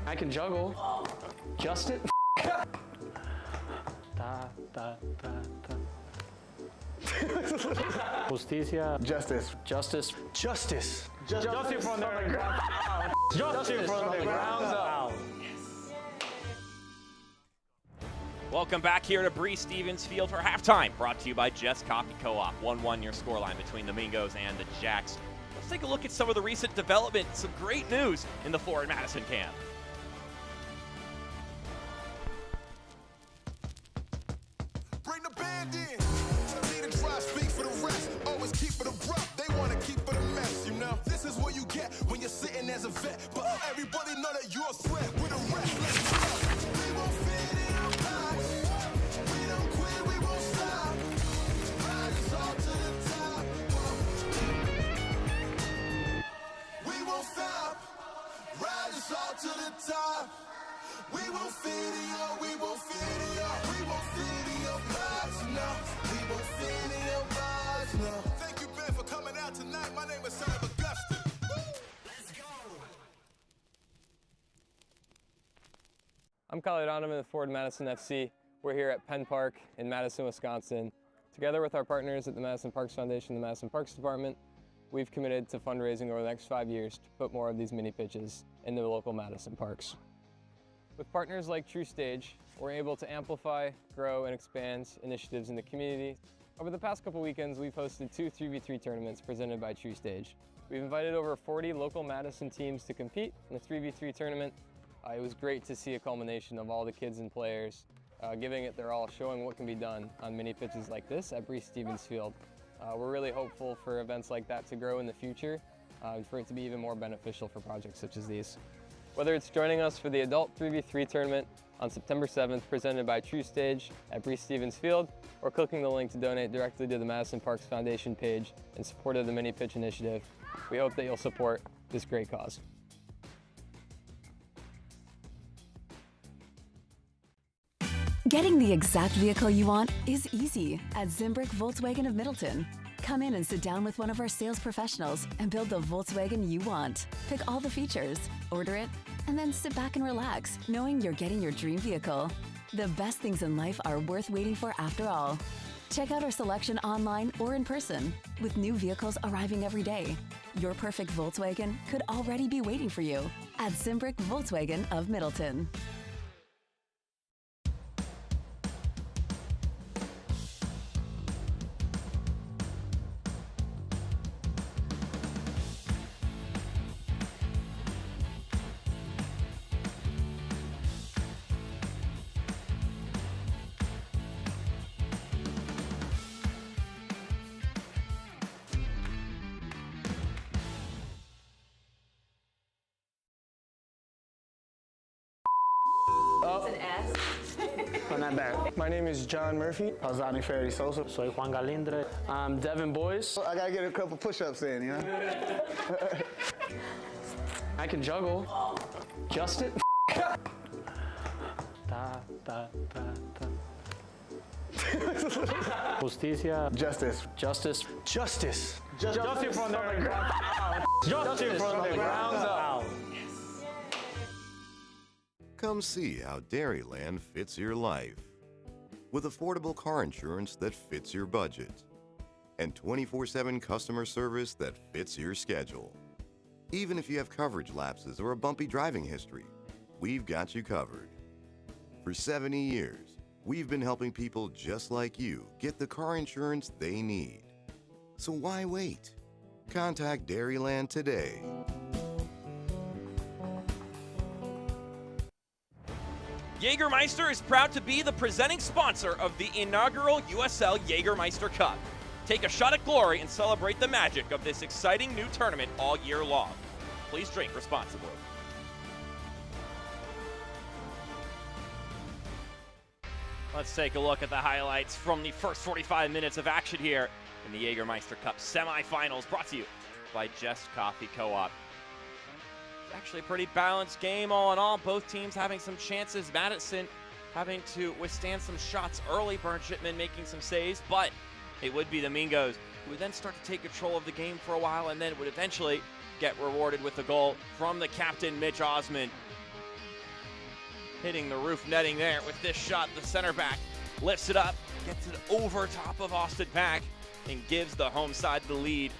I can juggle. Just it. Da, da, da, da. Justicia. Justice. Justice. Justice. Justice from the ground. Justice from the ground up. Welcome back here to Bree Stevens Field for halftime, brought to you by Jess Coffee Co-op. 1-1 your scoreline between the Mingos and the Jacks. Let's take a look at some of the recent development, some great news in the Forward Madison camp. Bring the band in. Need a dry speak for the rest. Always keep it abrupt. They want to keep it a mess, you know. This is what you get when you're sitting as a vet. But everybody know that you're a threat with a rest. Let's go. We won't fit in our box. We don't quit, we won't stop. Ride us all to the top. We won't stop. Ride us all to the top. We won't fit in your, we won't fit in your, we won't fit in your box, no. We won't fit in your box, no. Thank you, Ben, for coming out tonight. My name is Son of Augustine. Let's go. I'm Kyle Donovan with Forward Madison FC. We're here at Penn Park in Madison, Wisconsin. Together with our partners at the Madison Parks Foundation and the Madison Parks Department, we've committed to fundraising over the next 5 years to put more of these mini pitches into the local Madison parks. With partners like True Stage, we're able to amplify, grow, and expand initiatives in the community. Over the past couple weekends, we've hosted 2 3v3 tournaments presented by True Stage. We've invited over 40 local Madison teams to compete in the 3v3 tournament. It was great to see a culmination of all the kids and players giving it their all, showing what can be done on mini pitches like this at Bree Stevens Field. We're really hopeful for events like that to grow in the future, and for it to be even more beneficial for projects such as these. Whether it's joining us for the Adult 3v3 tournament on September 7th presented by True Stage at Bree Stevens Field, or clicking the link to donate directly to the Madison Parks Foundation page in support of the Mini Pitch Initiative, we hope that you'll support this great cause. Getting the exact vehicle you want is easy at Zimbrick Volkswagen of Middleton. Come in and sit down with one of our sales professionals and build the Volkswagen you want. Pick all the features, order it, and then sit back and relax, knowing you're getting your dream vehicle. The best things in life are worth waiting for after all. Check out our selection online or in person, with new vehicles arriving every day. Your perfect Volkswagen could already be waiting for you at Zimbrick Volkswagen of Middleton. Oh. It's an S. Oh, not bad. My name is John Murphy. Pausani Ferry Sosa. Soy Juan Galindre. I'm Devin Boyce. I gotta get a couple push-ups in, you know? I can juggle. Justin. Justicia. Justice. Justice. Justice. Justice from the ground. Justice from the ground up. Come see how Dairyland fits your life. With affordable car insurance that fits your budget. And 24/7 customer service that fits your schedule. Even if you have coverage lapses or a bumpy driving history, we've got you covered. For 70 years, we've been helping people just like you get the car insurance they need. So why wait? Contact Dairyland today. Jägermeister is proud to be the presenting sponsor of the inaugural USL Jägermeister Cup. Take a shot at glory and celebrate the magic of this exciting new tournament all year long. Please drink responsibly. Let's take a look at the highlights from the first 45 minutes of action here in the Jägermeister Cup semifinals, brought to you by Just Coffee Co-op. It's actually a pretty balanced game all in all. Both teams having some chances. Madison having to withstand some shots early. Burn Shipman making some saves, but it would be the Mingos who would then start to take control of the game for a while and then would eventually get rewarded with the goal from the captain, Mitch Osmond. Hitting the roof netting there with this shot. The center back lifts it up, gets it over top of Austin Pack, and gives the home side the lead.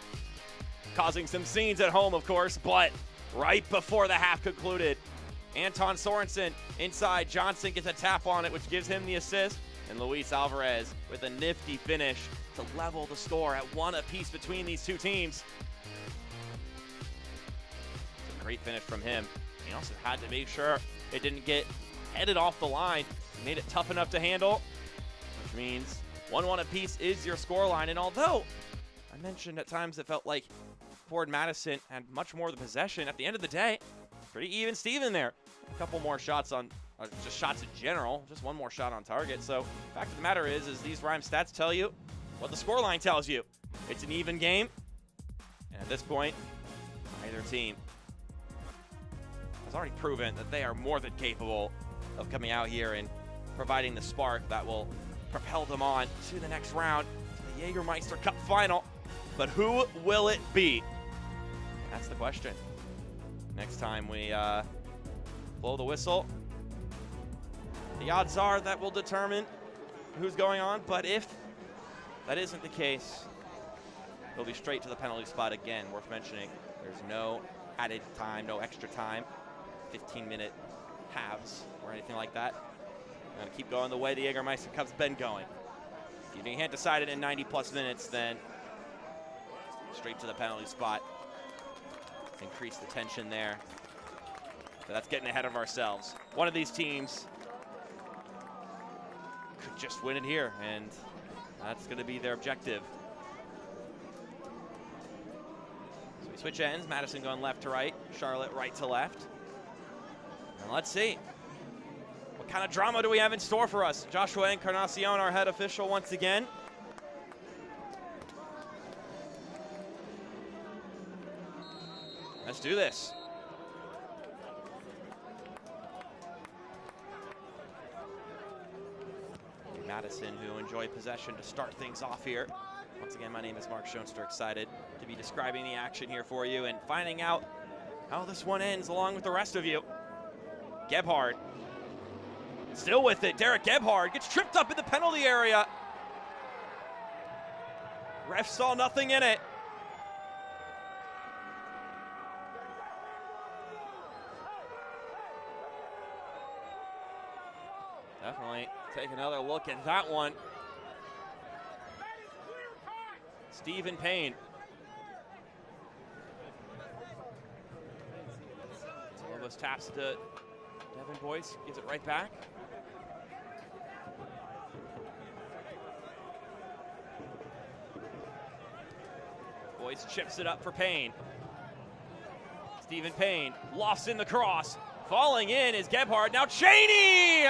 Causing some scenes at home, of course, but right before the half concluded, Anton Sorensen inside. Johnson gets a tap on it, which gives him the assist. And Luis Alvarez with a nifty finish to level the score at 1 apiece between these two teams. It's a great finish from him. He also had to make sure it didn't get headed off the line. He made it tough enough to handle, which means 1-1 apiece is your scoreline. And although I mentioned at times it felt like Ford Madison had much more of the possession, at the end of the day, pretty even Steven there. A couple more shots on, just shots in general, just one more shot on target. So the fact of the matter is these rhyme stats tell you what the scoreline tells you. It's an even game, and at this point, neither team has already proven that they are more than capable of coming out here and providing the spark that will propel them on to the next round, to the Jägermeister Cup final. But who will it be? That's the question. Next time we blow the whistle, the odds are that will determine who's going on. But if that isn't the case, it'll be straight to the penalty spot again. Worth mentioning, there's no added time, no extra time, 15-minute halves or anything like that. We're going to keep going the way the Jägermeister Cup's been going. If you can't decide it in 90-plus minutes, then straight to the penalty spot. Increase the tension there. But that's getting ahead of ourselves. One of these teams could just win it here, and that's going to be their objective. So we switch ends. Madison going left to right. Charlotte right to left. And let's see. What kind of drama do we have in store for us? Joshua Encarnacion, our head official, once again. Let's do this. Madison, who enjoy possession to start things off here. Once again, my name is Mark Schoenster, excited to be describing the action here for you and finding out how this one ends along with the rest of you. Gebhard, still with it. Derek Gebhard gets tripped up in the penalty area. Ref saw nothing in it. Definitely take another look at that one. Stephen Payne. Lobos taps to Devin Boyce, gives it right back. Boyce chips it up for Payne. Stephen Payne lost in the cross. Falling in is Gebhardt. Now Cheney!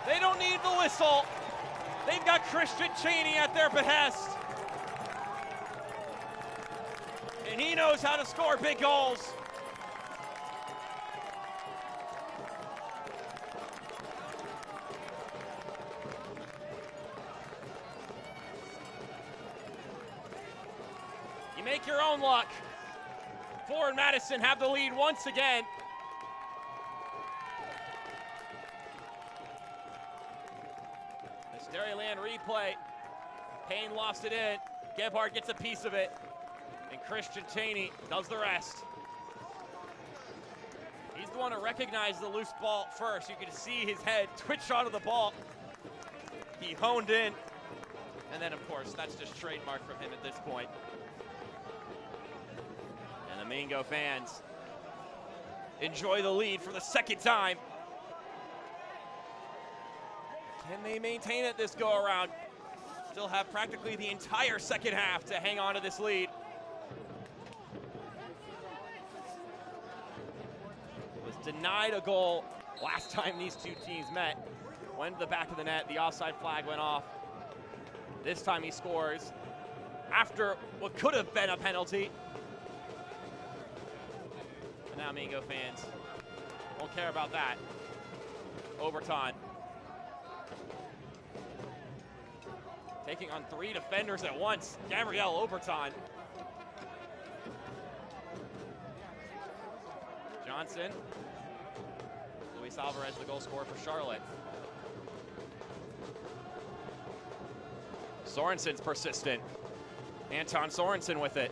They don't need the whistle. They've got Christian Cheney at their behest. And he knows how to score big goals. You make your own luck. Forward Madison have the lead once again. The Dairyland replay. Payne lost it in. Gebhardt gets a piece of it. And Christian Cheney does the rest. He's the one to recognize the loose ball first. You can see his head twitch onto the ball. He honed in. And then, of course, that's just trademark from him at this point. And the Mingo fans enjoy the lead for the second time. Can they maintain it this go around? Still have practically the entire second half to hang on to this lead. Was denied a goal last time these two teams met. Went to the back of the net, the offside flag went off. This time he scores after what could have been a penalty. And now Mingo fans won't care about that. Overtime. Taking on 3 defenders at once. Gabrielle Oberton. Johnson. Luis Alvarez, the goal scorer for Charlotte. Sorensen's persistent. Anton Sorensen with it.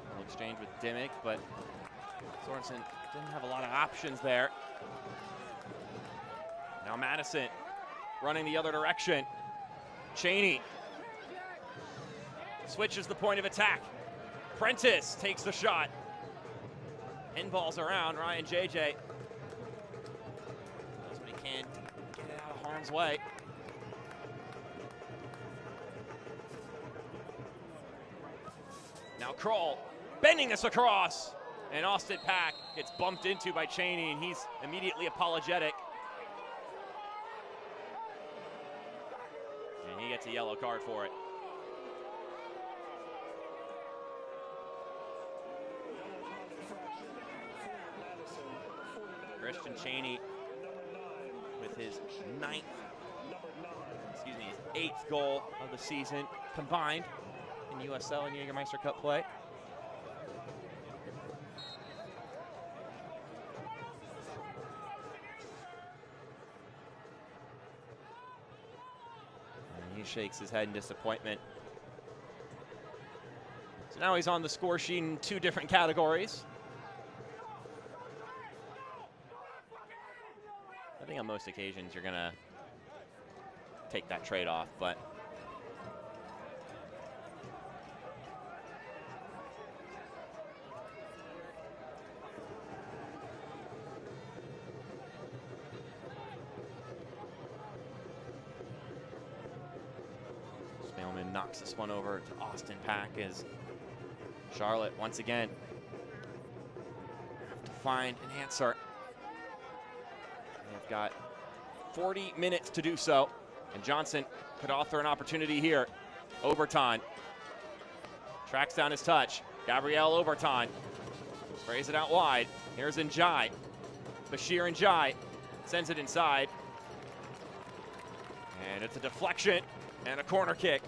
Little exchange with Dimmick, but Sorensen didn't have a lot of options there. Now Madison running the other direction. Cheney switches the point of attack. Prentice takes the shot. Pinballs around. Ryan JJ does what he can to get it out of harm's way. Now Kroll bending this across. And Austin Pack gets bumped into by Cheney, and he's immediately apologetic. And he gets a yellow card for it. Christian Cheney with his eighth goal of the season combined in USL and Jägermeister Cup play. And he shakes his head in disappointment. So now he's on the score sheet in 2 different categories. I think on most occasions you're gonna take that trade-off, but Spellman knocks this one over to Austin Pack as Charlotte once again have to find an answer. They've got 40 minutes to do so, and Johnson could author an opportunity here. Oberton tracks down his touch. Gabrielle Oberton sprays it out wide. Here's Njai. Bashir Njai sends it inside. And it's a deflection and a corner kick.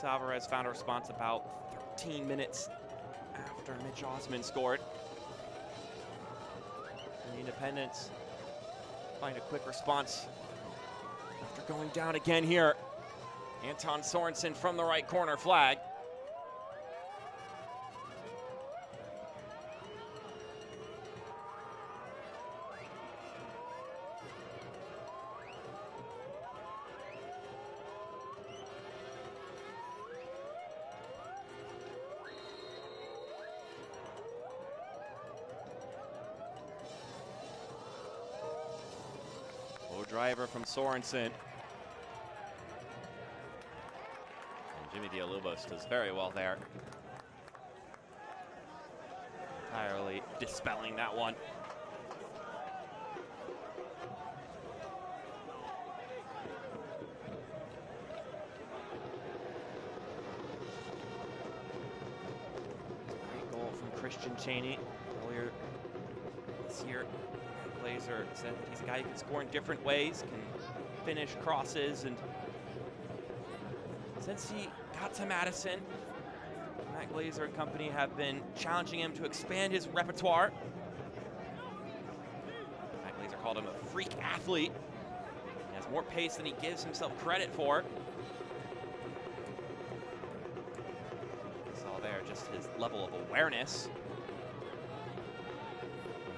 Alvarez found a response about 13 minutes after Mitch Osman scored. And the Independents find a quick response after going down again here. Anton Sorensen from the right corner flag. driver from Sorensen. And Jimmy Villalobos does very well there. Entirely dispelling that one. Great goal from Christian Cheney earlier this year. Glazer said that he's a guy who can score in different ways, can finish crosses, and since he got to Madison, Matt Glazer and company have been challenging him to expand his repertoire. Matt Glazer called him a freak athlete. He has more pace than he gives himself credit for. Saw there just his level of awareness.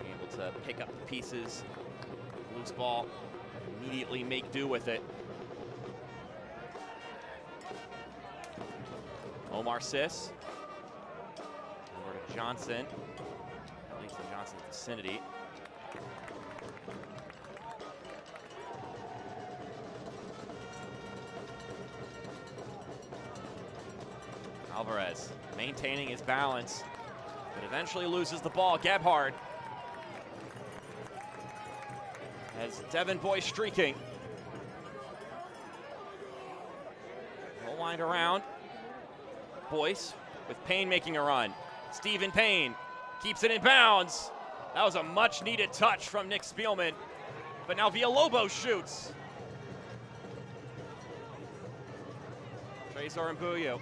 Being able to pick up the pieces, loose ball, immediately make do with it. Omar Sis. Over to Johnson. At least in Johnson's vicinity. Alvarez maintaining his balance, but eventually loses the ball. Gebhard. As Devin Boy streaking. He'll wind around. Boyce with Payne making a run. Stephen Payne keeps it in bounds. That was a much needed touch from Nick Spielman. But now Villalobos shoots. Trezor Mbuyu.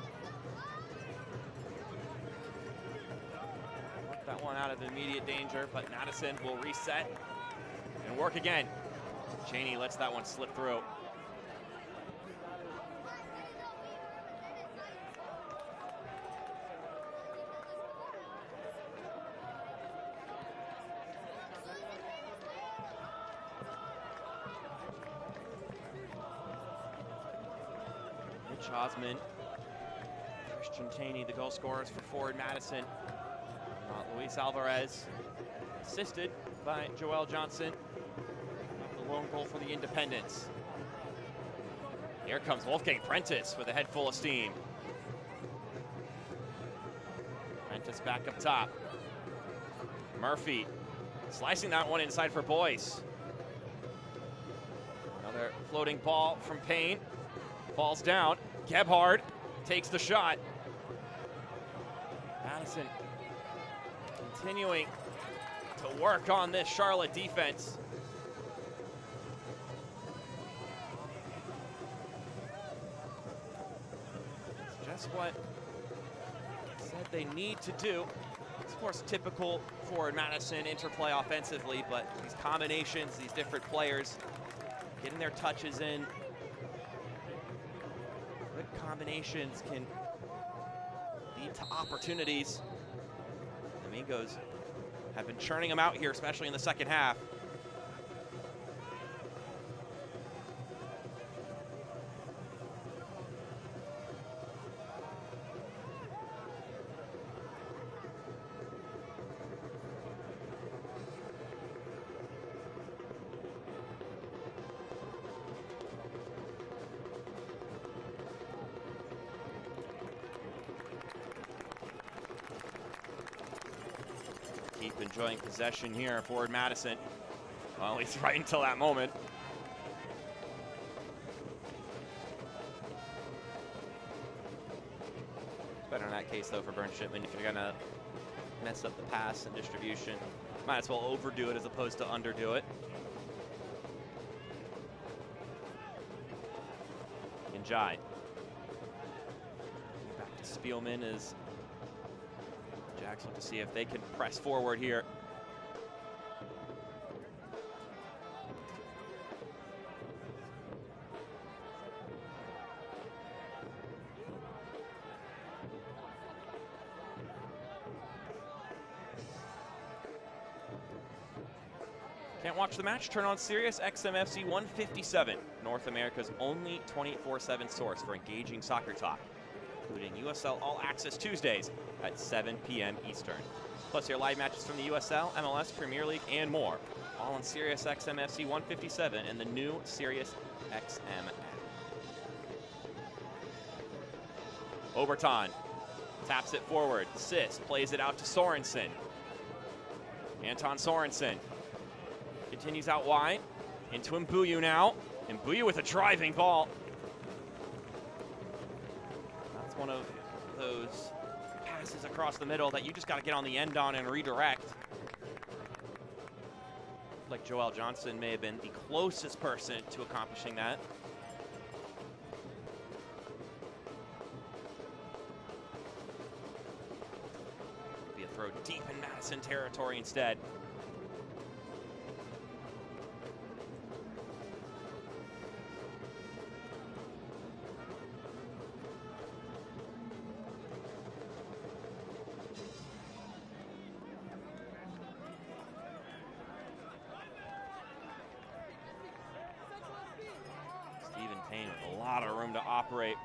Worked that one out of immediate danger, but Madison will reset and work again. Cheney lets that one slip through. Mitch Osman, Christian Cheney, the goal scorers for Forward Madison. Luis Alvarez, assisted by Joel Johnson. The lone goal for the Independents. Here comes Wolfgang Prentice with a head full of steam. Prentice back up top. Murphy slicing that one inside for Boyce. Another floating ball from Payne. Falls down. Gebhard takes the shot. Madison continuing to work on this Charlotte defense. It's just what said they need to do. It's of course typical for Madison interplay offensively, but these combinations, these different players, getting their touches in. Good combinations can lead to opportunities. The Amigos have been churning them out here, especially in the second half. Keep enjoying possession here for Madison. Well, at least right until that moment. It's better in that case, though, for Burn Shipman. If you're gonna mess up the pass and distribution, might as well overdo it as opposed to underdo it. Njai. Back to Spielman as Jacks look to see if they can press forward here. Can't watch the match? Turn on Sirius XM-FC 157, North America's only 24/7 source for engaging soccer talk, including USL All Access Tuesdays at 7 p.m. Eastern. Plus your live matches from the USL, MLS, Premier League, and more, All on Sirius XM FC 157 and the new Sirius XM app. Oberton taps it forward. Sis plays it out to Sorensen. Anton Sorensen continues out wide. Into Mbuyu now. Mbuyu with a driving ball. That's one of those passes across the middle that you just got to get on the end on and redirect. Like Joel Johnson may have been the closest person to accomplishing that. Be a throw deep in Madison territory instead.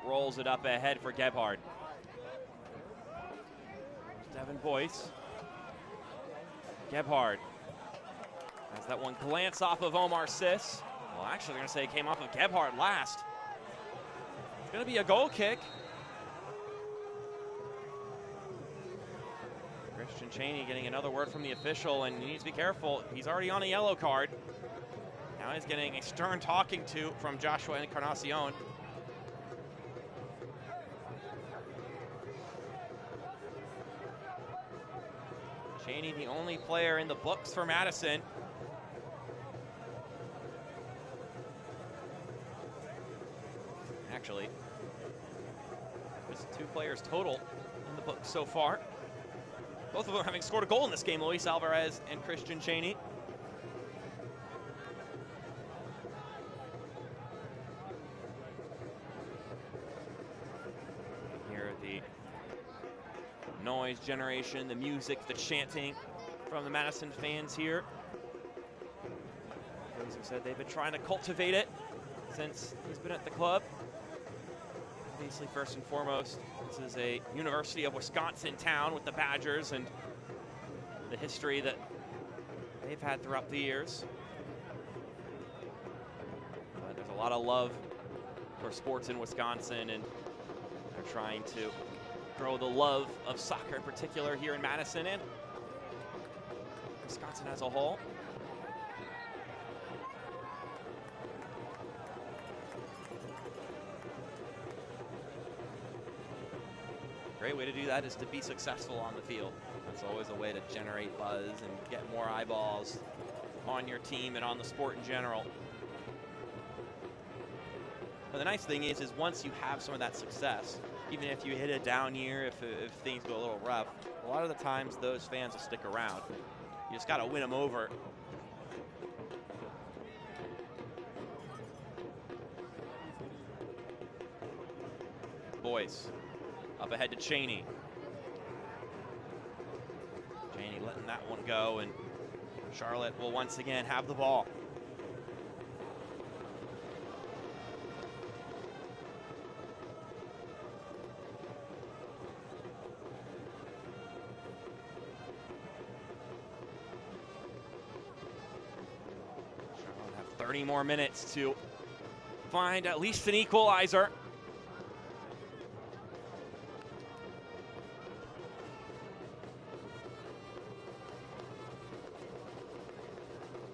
Rolls it up ahead for Gebhard. Devin Boyce. Gebhard has that one glance off of Omar Sis. Well, actually, they're going to say it came off of Gebhard last. It's going to be a goal kick. Christian Cheney getting another word from the official, and he needs to be careful. He's already on a yellow card. Now he's getting a stern talking to from Joshua Encarnacion. Cheney, the only player in the books for Madison. Actually, there's 2 players total in the books so far. Both of them having scored a goal in this game, Luis Alvarez and Christian Cheney. Noise generation, the music, the chanting from the Madison fans here. As I said, they've been trying to cultivate it since he's been at the club. Obviously, first and foremost, this is a University of Wisconsin town with the Badgers and the history that they've had throughout the years. But there's a lot of love for sports in Wisconsin, and they're trying to grow the love of soccer in particular here in Madison and Wisconsin as a whole. Great way to do that is to be successful on the field. That's always a way to generate buzz and get more eyeballs on your team and on the sport in general. But the nice thing is once you have some of that success, even if you hit a down year, if things go a little rough, a lot of the times those fans will stick around. You just got to win them over. Boyce up ahead to Cheney. Cheney letting that one go, and Charlotte will once again have the ball. Charlotte have 30 more minutes to find at least an equalizer.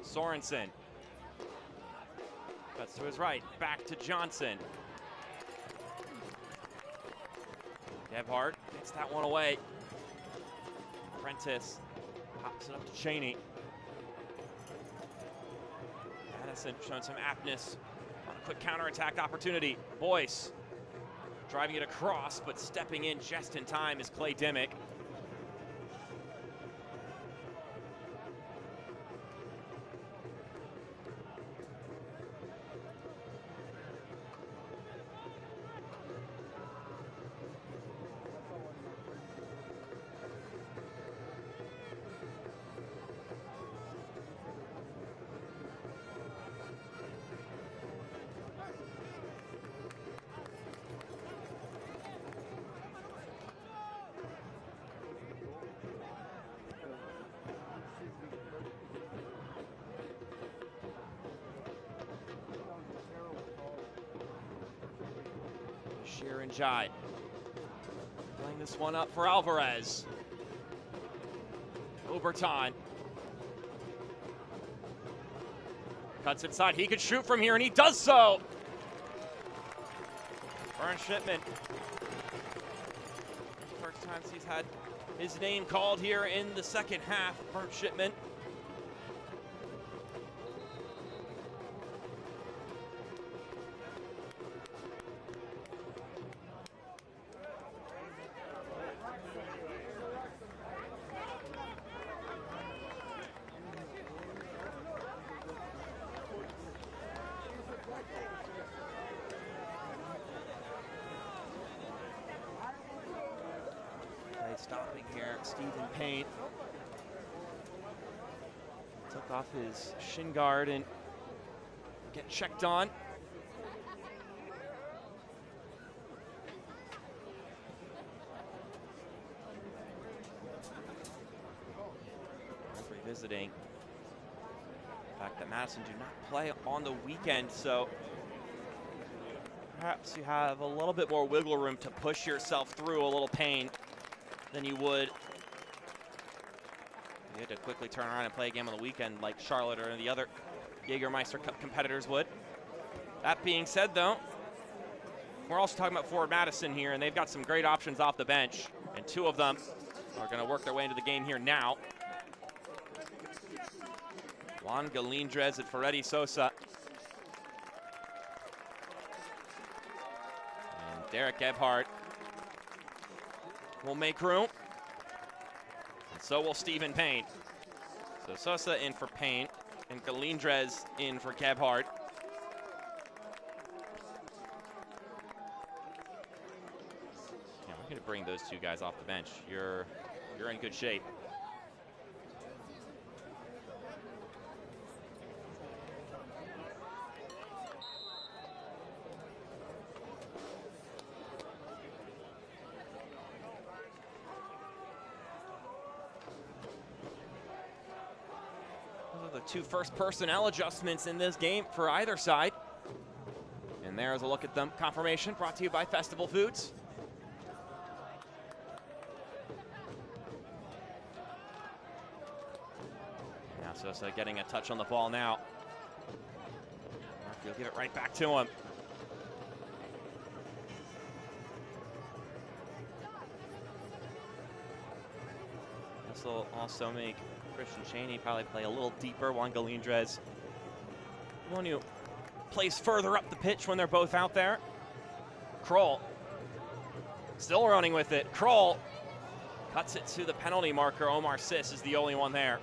Sorensen cuts to his right, back to Johnson. Gebhard gets that one away. Prentice pops it up to Cheney. Madison showing some aptness on a quick counterattack opportunity. Boyce driving it across, but stepping in just in time is Clay Dimmick. Bashir and Jai playing this one up for Alvarez. Oberton. Cuts inside, he could shoot from here, and he does so! Burns Shipman. First time he's had his name called here in the second half, Burns Shipman. Stopping here, Stephen Payne took off his shin guard and get checked on. Revisiting the fact that Madison do not play on the weekend, so perhaps you have a little bit more wiggle room to push yourself through a little pain than you would. You had to quickly turn around and play a game on the weekend like Charlotte or the other Jägermeister Cup competitors would. That being said, though, we're also talking about Forward Madison here, and they've got some great options off the bench, and two of them are going to work their way into the game here now. Juan Galindrez and Ferretti Sosa. And Derek Gebhardt will make room, and so will Stephen Payne. So Sosa in for Payne, and Galindrez in for Gebhardt. Yeah, we're gonna bring those two guys off the bench. You're in good shape. Two first personnel adjustments in this game for either side. And there's a look at them. Confirmation brought to you by Festival Foods. Now Sosa getting a touch on the ball now. Murphy will give it right back to him. This will also make Christian Cheney probably play a little deeper. Juan Galindrez, one who plays further up the pitch when they're both out there. Kroll still running with it. Kroll cuts it to the penalty marker. Omar Sis is the only one there.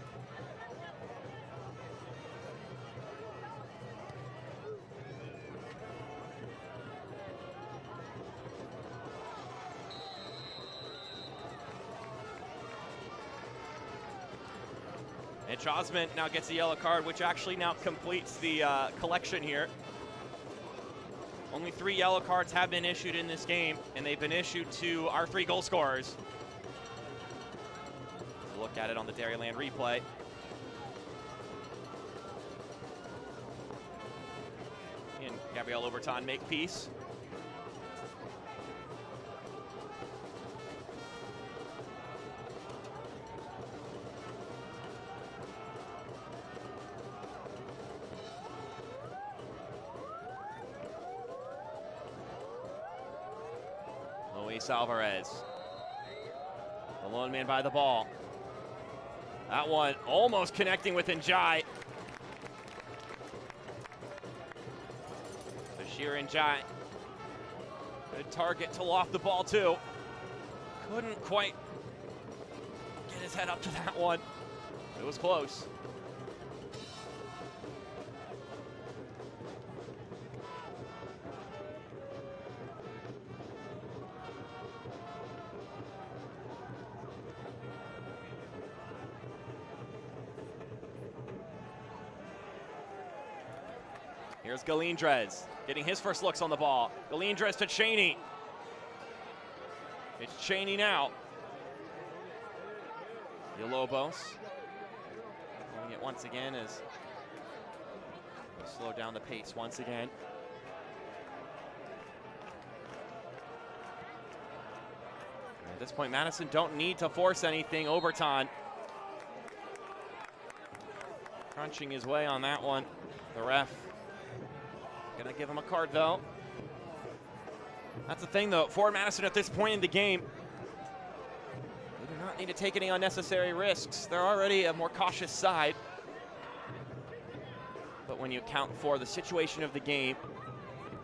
Mitch Osmond now gets a yellow card, which actually now completes the collection here. Only 3 yellow cards have been issued in this game, and they've been issued to our 3 goal scorers. Let's look at it on the Dairyland replay. And Gabriel Oberton make peace. Luis Alvarez, the lone man by the ball. That one almost connecting with Njai. Bashir Njai, good target to loft the ball too. Couldn't quite get his head up to that one. It was close. Here's Galindrez getting his first looks on the ball. Galindrez to Cheney. It's Cheney now. Villalobos doing it once again as slow down the pace once again. this point, Madison don't need to force anything. Oberton crunching his way on that one. The ref gonna give him a card though. That's the thing though, for Madison at this point in the game, they do not need to take any unnecessary risks. They're already a more cautious side. But when you account for the situation of the game,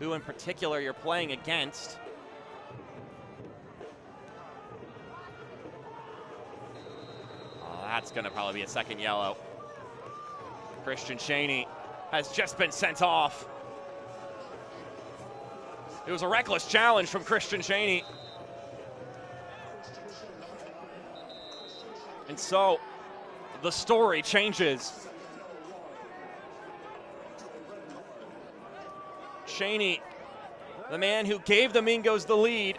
who in particular you're playing against, that's gonna probably be a second yellow. Christian Cheney has just been sent off. It was a reckless challenge from Christian Cheney. And so the story changes. Cheney, the man who gave the Mingos the lead,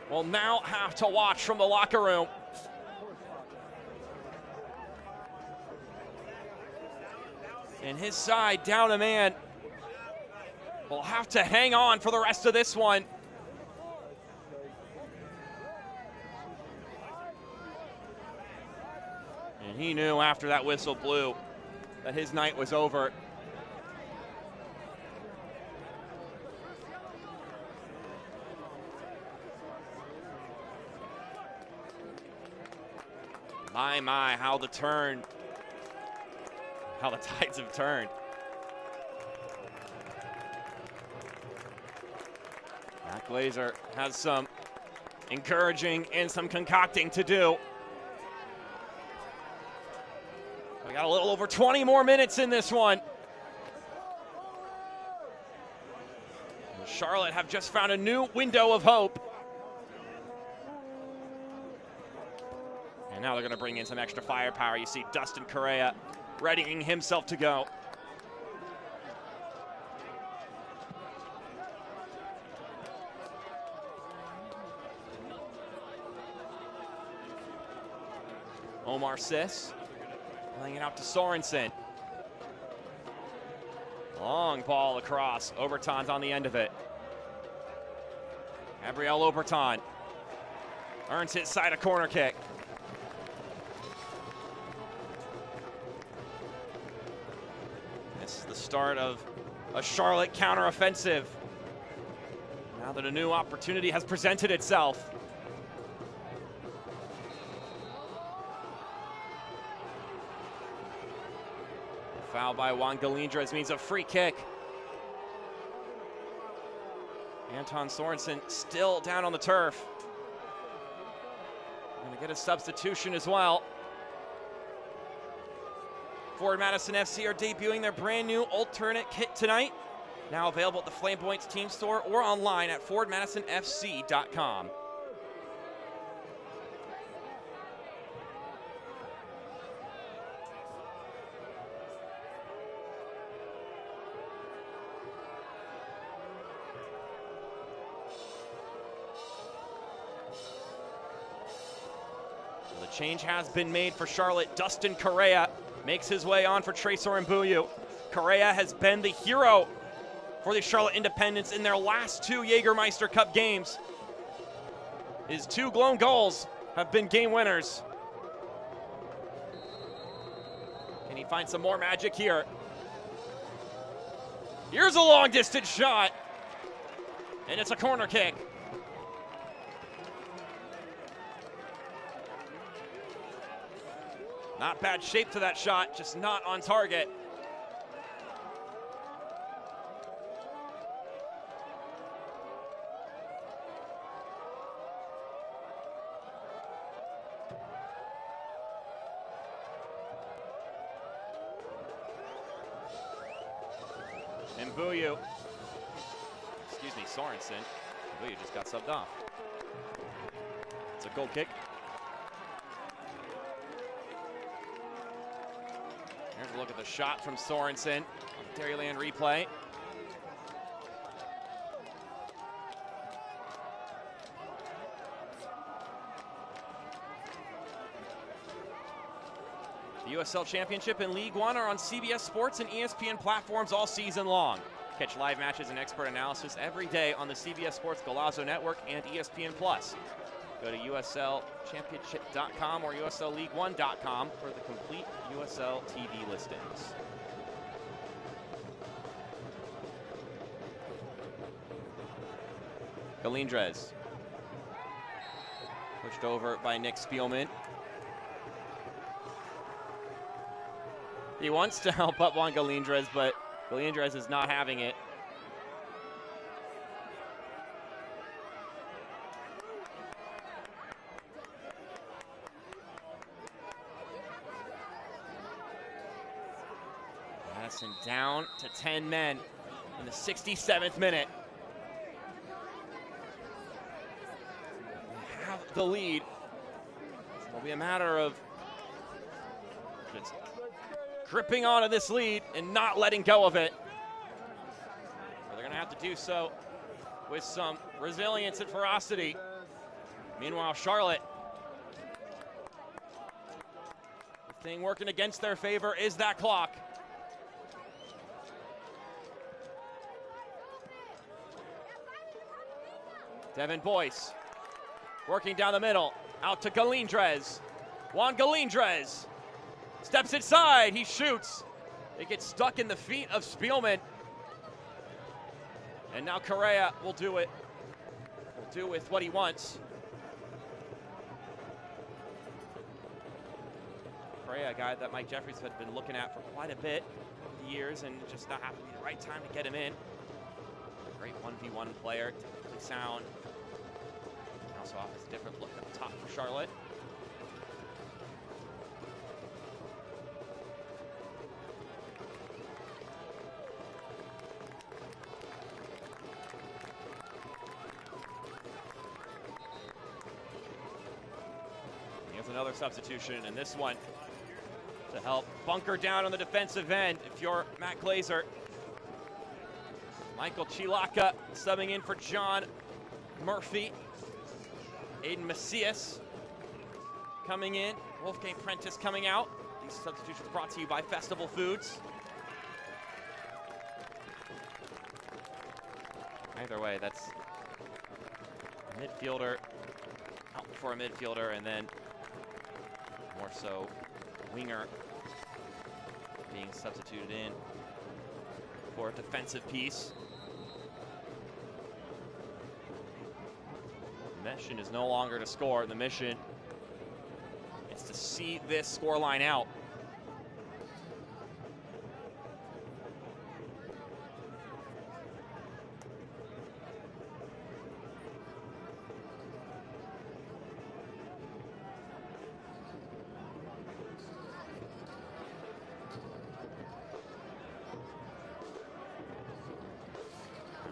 will now have to watch from the locker room. And his side, down a man, will have to hang on for the rest of this one. And he knew after that whistle blew that his night was over. My, how the tides have turned. Matt Glazer has some encouraging and some concocting to do. We got a little over 20 more minutes in this one. Charlotte have just found a new window of hope. And now they're going to bring in some extra firepower. You see Dustin Correa readying himself to go. Omar Sis laying it out to Sorensen. Long ball across. Oberton's on the end of it. Gabriel Oberton earns his side a corner kick. This is the start of a Charlotte counteroffensive. Now that a new opportunity has presented itself. Foul by Juan Galindres means a free kick. Anton Sorensen still down on the turf. Gonna get a substitution as well. Forward Madison FC are debuting their brand new alternate kit tonight. Now available at the Flamboyant's team store or online at forwardmadisonfc.com. The change has been made for Charlotte. Dustin Correa makes his way on for Tresor Mbuyu. Correa has been the hero for the Charlotte Independents in their last two Jägermeister Cup games. His two lone goals have been game winners. Can he find some more magic here? Here's a long distance shot, and it's a corner kick. Not bad shape to that shot, just not on target. Mbuyu, excuse me, Sorensen. Mbuyu just got subbed off. It's a goal kick. Here's a look at the shot from Sorensen on the Dairyland replay. The USL Championship and League One are on CBS Sports and ESPN platforms all season long. Catch live matches and expert analysis every day on the CBS Sports Golazo Network and ESPN+. Go to USL Championship.com or USL League One.com for the complete USL TV listings. Galindrez. Pushed over by Nick Spielman. He wants to help up on Galindrez, but Galindrez is not having it. Madison down to 10 men in the 67th minute. They have the lead. It'll be a matter of just gripping onto this lead and not letting go of it. They're going to have to do so with some resilience and ferocity. Meanwhile, Charlotte, the thing working against their favor is that clock. Devin Boyce working down the middle, out to Galindrez. Juan Galindrez steps inside, he shoots. It gets stuck in the feet of Spielman. And now Correa will do it. Will do with what he wants. Correa, a guy that Mike Jeffries had been looking at for quite a bit over the years, and it just not happened to be the right time to get him in. Great 1v1 player, technically sound. Also offers a different look up top for Charlotte. Here's another substitution, and this one to help bunker down on the defensive end if you're Matt Glazer. Michael Chilaka subbing in for John Murphy. Aiden Macias coming in. Wolfgang Prentice coming out. These substitutions brought to you by Festival Foods. Either way, that's a midfielder out for a midfielder, and then more so winger being substituted in for a defensive piece. The mission is no longer to score. The mission is to see this scoreline out.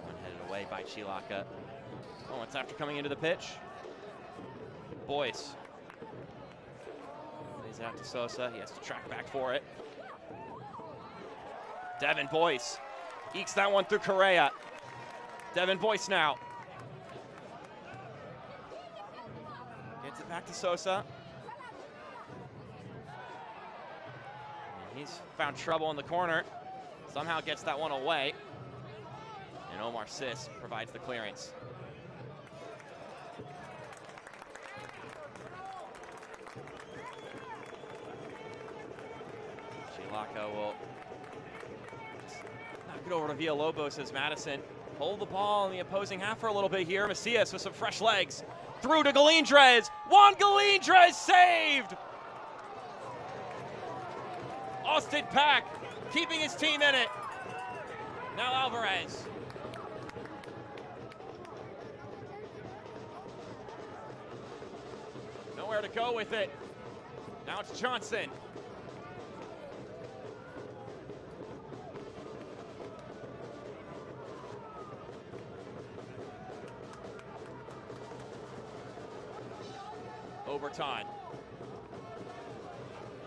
One headed away by Chilaka. Oh, it's after coming into the pitch. Boyce. Plays it out to Sosa. He has to track back for it. Devin Boyce ekes that one through Correa. Devin Boyce now. Gets it back to Sosa. And he's found trouble in the corner. Somehow gets that one away. And Omar Sis provides the clearance. Chilaka will knock it over to Villalobos as Madison hold the ball in the opposing half for a little bit here. Macias with some fresh legs. Through to Galindrez. Juan Galindrez saved! Austin Pack keeping his team in it. Now Alvarez. Nowhere to go with it. Now it's Johnson. Overtime.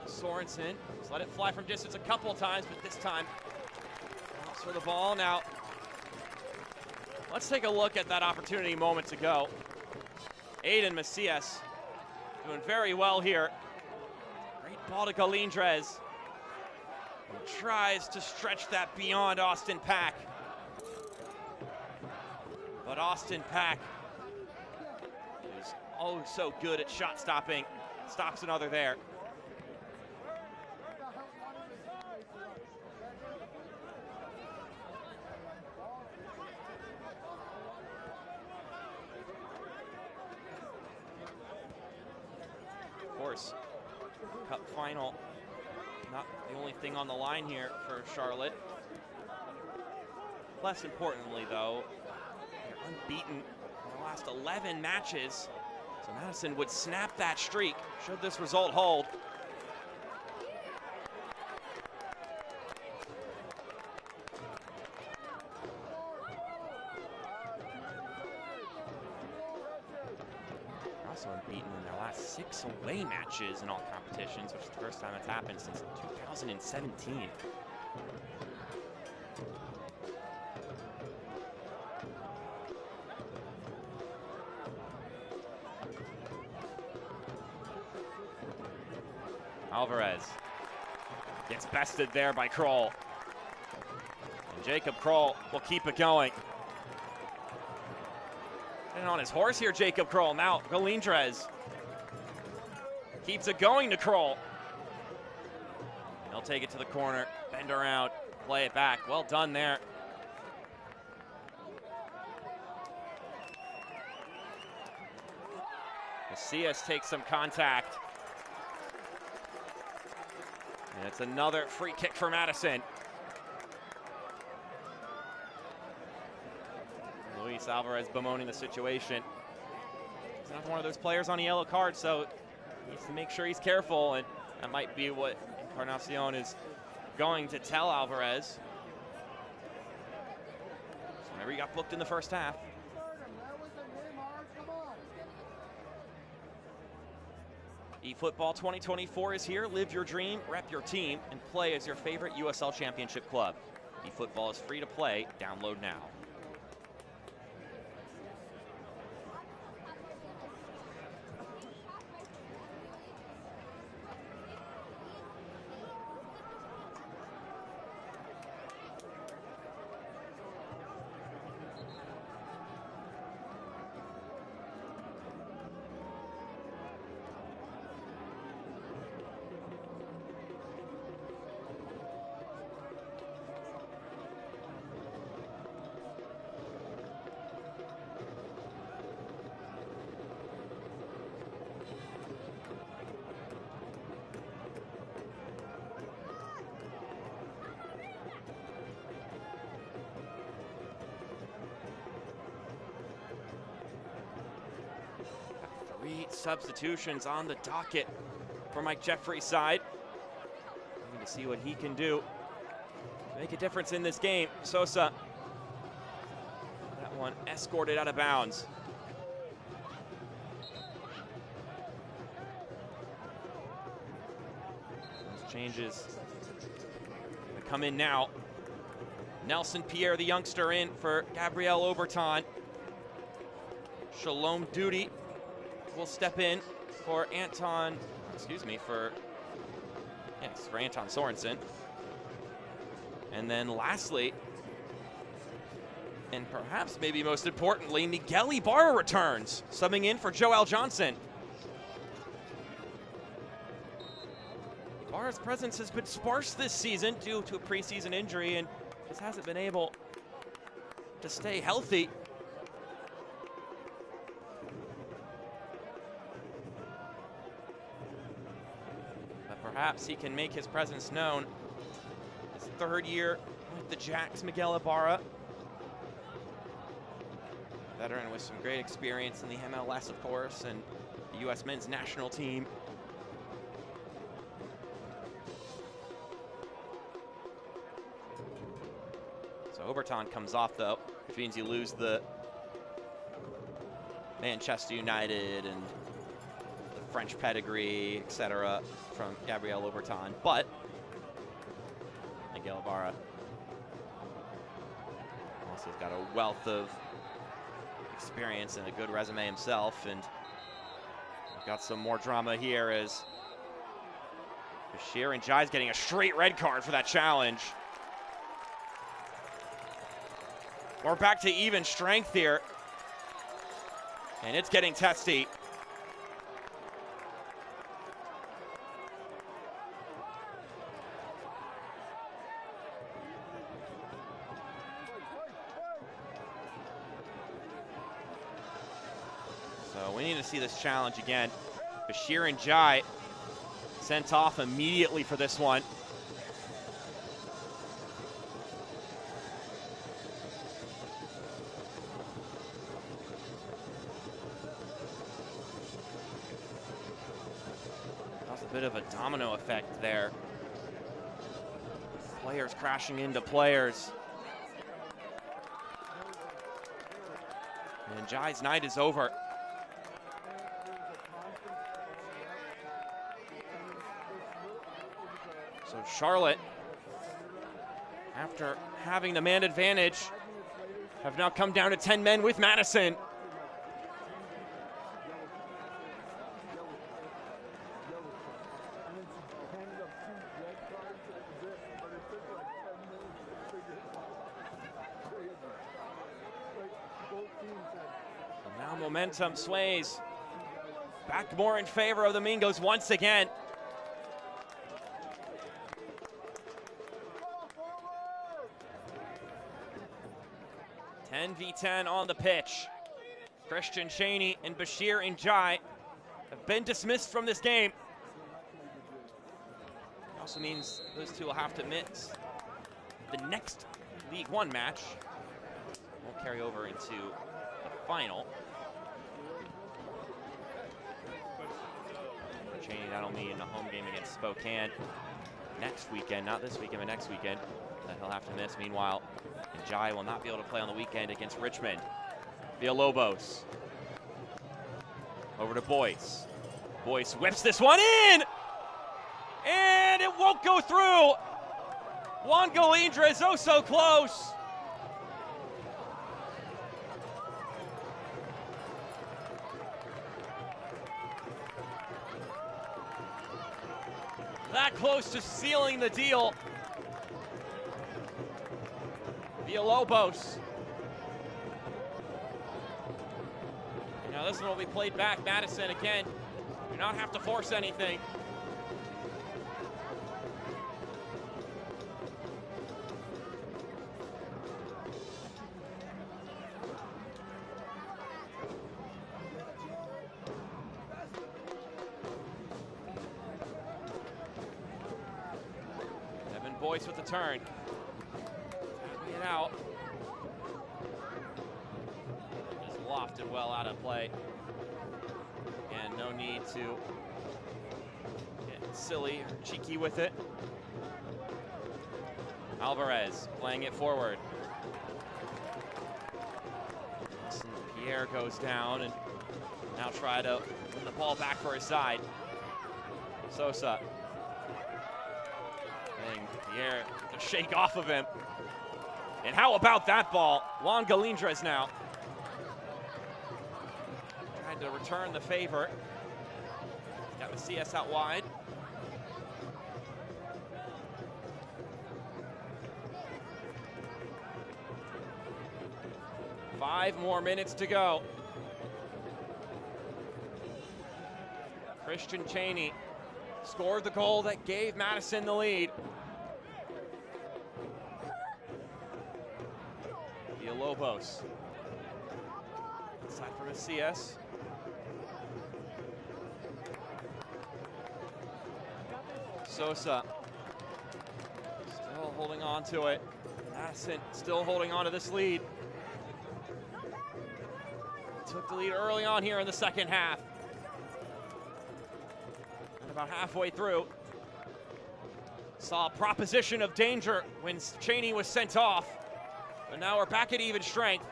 Sorensen has let it fly from distance a couple of times, but this time helps for the ball. Now, let's take a look at that opportunity moments ago. Aiden Macias doing very well here. Great ball to Galindrez. He tries to stretch that beyond Austin Pack. But Austin Pack is oh so good at shot stopping. Stops another there. Of course, Cup final, not the only thing on the line here for Charlotte. Less importantly, though, they're unbeaten in the last 11 matches. So Madison would snap that streak should this result hold. They're also unbeaten in their last 6 away matches in all competitions, which is the first time it's happened since 2017. Alvarez gets bested there by Kroll. And Jacob Kroll will keep it going. And on his horse here, Jacob Kroll. Now Galindrez keeps it going to Kroll. He'll take it to the corner, bend around, play it back. Well done there. Macias takes some contact. And it's another free kick for Madison. Luis Alvarez bemoaning the situation. He's not one of those players on a yellow card, so he needs to make sure he's careful, and that might be what Encarnacion is going to tell Alvarez. So remember, he got booked in the first half. eFootball 2024 is here. Live your dream, rep your team, and play as your favorite USL Championship club. eFootball is free to play. Download now. Substitutions on the docket for Mike Jeffrey's side. Looking to see what he can do to make a difference in this game. Sosa, that one escorted out of bounds. Those changes come in now. Nelson Pierre, the youngster, in for Gabriel Oberton. Shalom Duty will step in for Anton Sorensen. And then lastly, and perhaps maybe most importantly, Miguel Ibarra returns, subbing in for Joel Johnson. Ibarra's presence has been sparse this season due to a preseason injury and just hasn't been able to stay healthy. Perhaps he can make his presence known. His third year with the Jacks, Miguel Ibarra. Veteran with some great experience in the MLS, of course, and the U.S. men's national team. So Oberton comes off, though, which means you lose the Manchester United and the French pedigree, etc., from Gabriel Oberton, but Miguel Ibarra also has got a wealth of experience and a good resume himself, and we've got some more drama here as Bashir and Jai's getting a straight red card for that challenge. We're back to even strength here, and it's getting testy. we need to see this challenge again. Bashir and Jai sent off immediately for this one. That was a bit of a domino effect there. Players crashing into players. And Jai's night is over. So Charlotte, after having the man advantage, have now come down to 10 men with Madison. Now momentum sways back more in favor of the Mingos once again. V10 on the pitch. Christian Cheney and Bashir and Jai have been dismissed from this game. It also means those two will have to miss the next League One match. Won't carry over into the final. Cheney, that'll mean a home game against Spokane next weekend, not this weekend, but next weekend, that he'll have to miss. Meanwhile, Jai will not be able to play on the weekend against Richmond. Villalobos. Over to Boyce. Boyce whips this one in! And it won't go through! Juan Galindra is oh so close. That close to sealing the deal. Villalobos. Now this one will be played back. Madison again. Do not have to force anything. Evan Boyce with the turn. It out. Just lofted well out of play. And no need to get silly or cheeky with it. Alvarez playing it forward. Pierre goes down and now try to win the ball back for his side. Sosa. And Pierre to shake off of him. And how about that ball? Juan Galindres now. Tried to return the favor. Got Macias out wide. Five more minutes to go. Christian Cheney scored the goal that gave Madison the lead. Villalobos. Inside for Macias. Sosa. Still holding on to it. Madison still holding on to this lead. Took the lead early on here in the second half. And about halfway through, saw a proposition of danger when Cheney was sent off. But now we're back at even strength.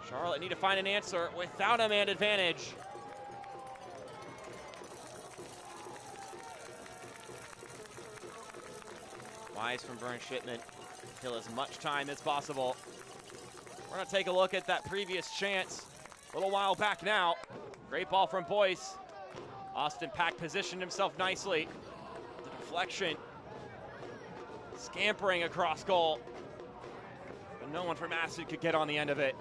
Charlotte need to find an answer without a man advantage. Wise from Vern Shipman. Kill as much time as possible. We're gonna take a look at that previous chance a little while back now. Great ball from Boyce. Austin Pack positioned himself nicely. The deflection. Scampering across goal. But no one from Madison could get on the end of it.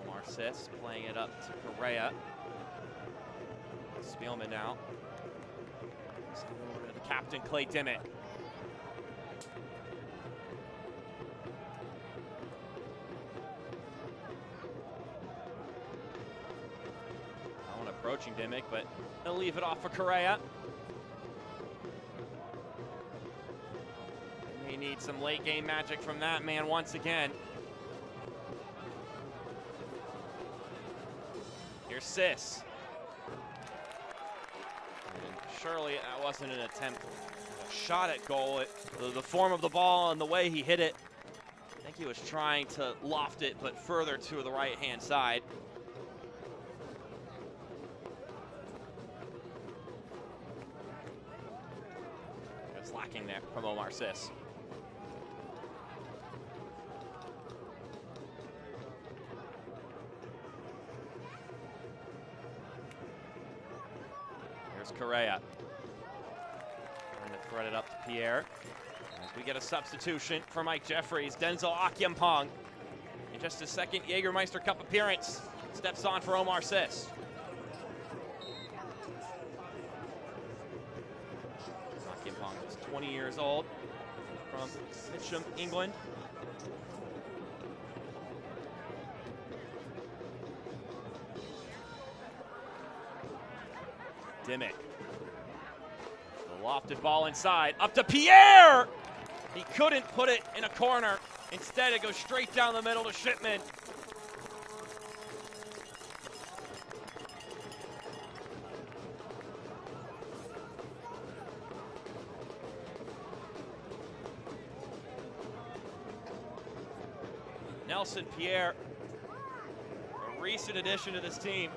Omar Sis playing it up to Correa. Spielman now. The captain, Clay Dimmitt. Allen approaching Dimmitt, but they'll leave it off for Correa. They need some late game magic from that man once again. Here's Sis. And surely that wasn't an attempt, a shot at goal. The form of the ball and the way he hit it, I think he was trying to loft it, but further to the right-hand side. It's lacking there from Omar Sis. Correa. Trying to thread it up to Pierre. As we get a substitution for Mike Jeffries, Denzel Akyampong. In just his second Jägermeister Cup appearance, steps on for Omar Sis. Akyampong is 20 years old, from Mitcham, England. Dimmick. The lofted ball inside. Up to Pierre! He couldn't put it in a corner. Instead, it goes straight down the middle to Shipman. Nelson Pierre, a recent addition to this team.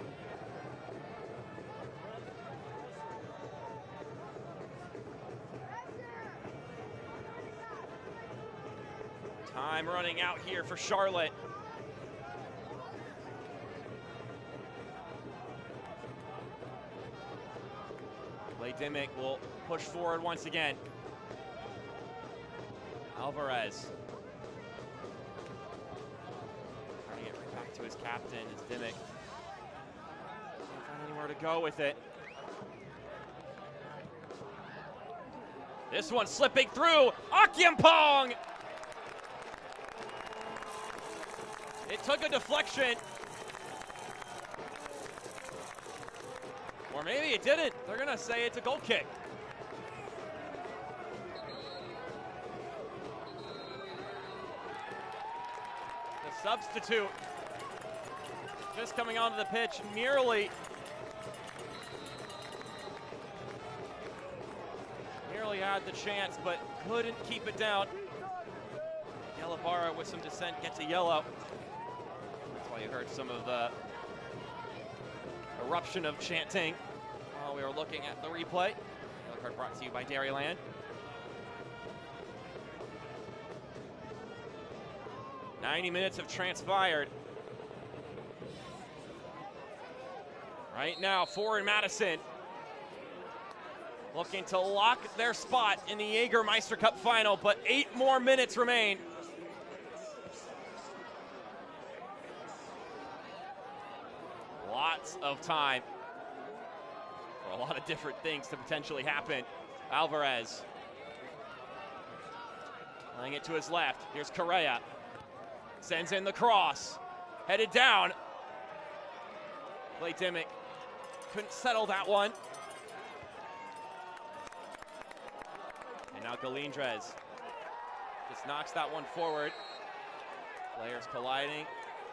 Time running out here for Charlotte. Clay Dimmick will push forward once again. Alvarez. Trying to get right back to his captain is Dimmick. Can't find anywhere to go with it. This one slipping through. Akyampong! It took a deflection. Or maybe it didn't. They're going to say it's a goal kick. The substitute just coming onto the pitch nearly had the chance, but couldn't keep it down. Yellabara with some dissent gets a yellow. That's why you heard some of the eruption of chanting while we were looking at the replay. Yellow card brought to you by Dairyland. "90 minutes have transpired. Right now, forward Madison looking to lock their spot in the Jägermeister Cup final, but 8 more minutes remain. Lots of time for a lot of different things to potentially happen. Alvarez laying it to his left. Here's Correa. Sends in the cross. Headed down. Clay Dimmick couldn't settle that one. And now Galindrez just knocks that one forward. Players colliding,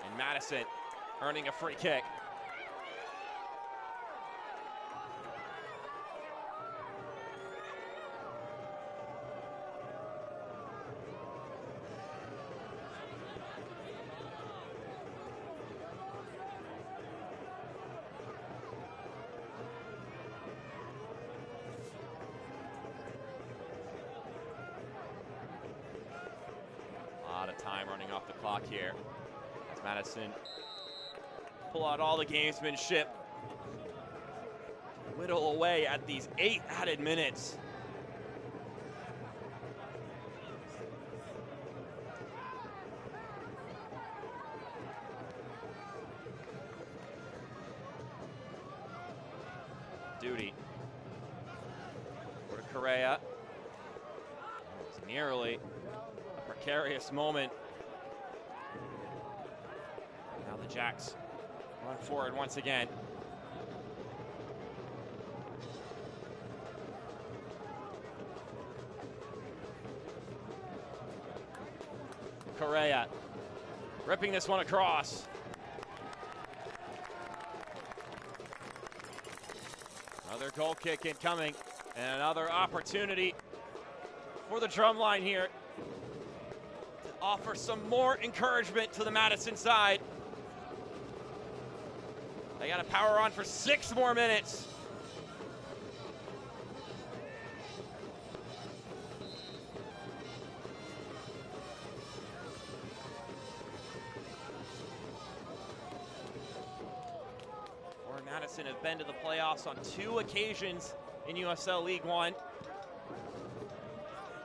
and Madison earning a free kick. Time running off the clock here as Madison pull out all the gamesmanship, whittle away at these 8 added minutes. Correa. It's nearly a precarious moment. Now the Jacks run forward once again. Correa ripping this one across. Another goal kick incoming, and another opportunity for the drumline here to offer some more encouragement to the Madison side. They got to power on for 6 more minutes. Madison have been to the playoffs on 2 occasions in USL League One.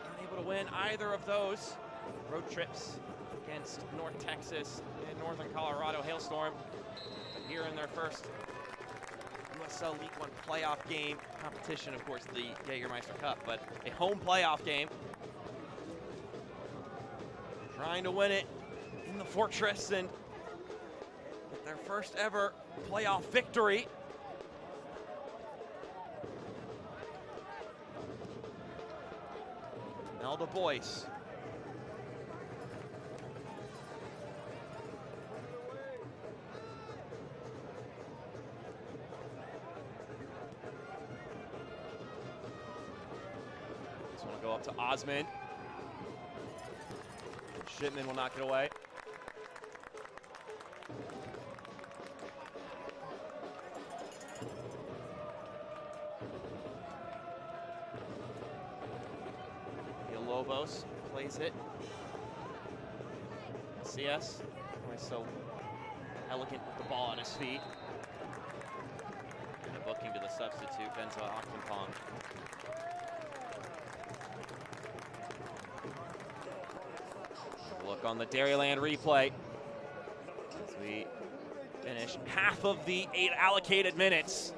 Not able to win either of those road trips against North Texas and Northern Colorado Hailstorm. But here in their first USL League One playoff game, competition, of course, the Jägermeister Cup, but a home playoff game. Trying to win it in the Fortress and with their first ever playoff victory. Elda Boyce. This one will go up to Osman. Shipman will knock it away. Lobos plays it. CS, always so elegant with the ball on his feet. And a booking to the substitute, Benzo Octampong. Look on the Dairyland replay as we finish half of the 8 allocated minutes.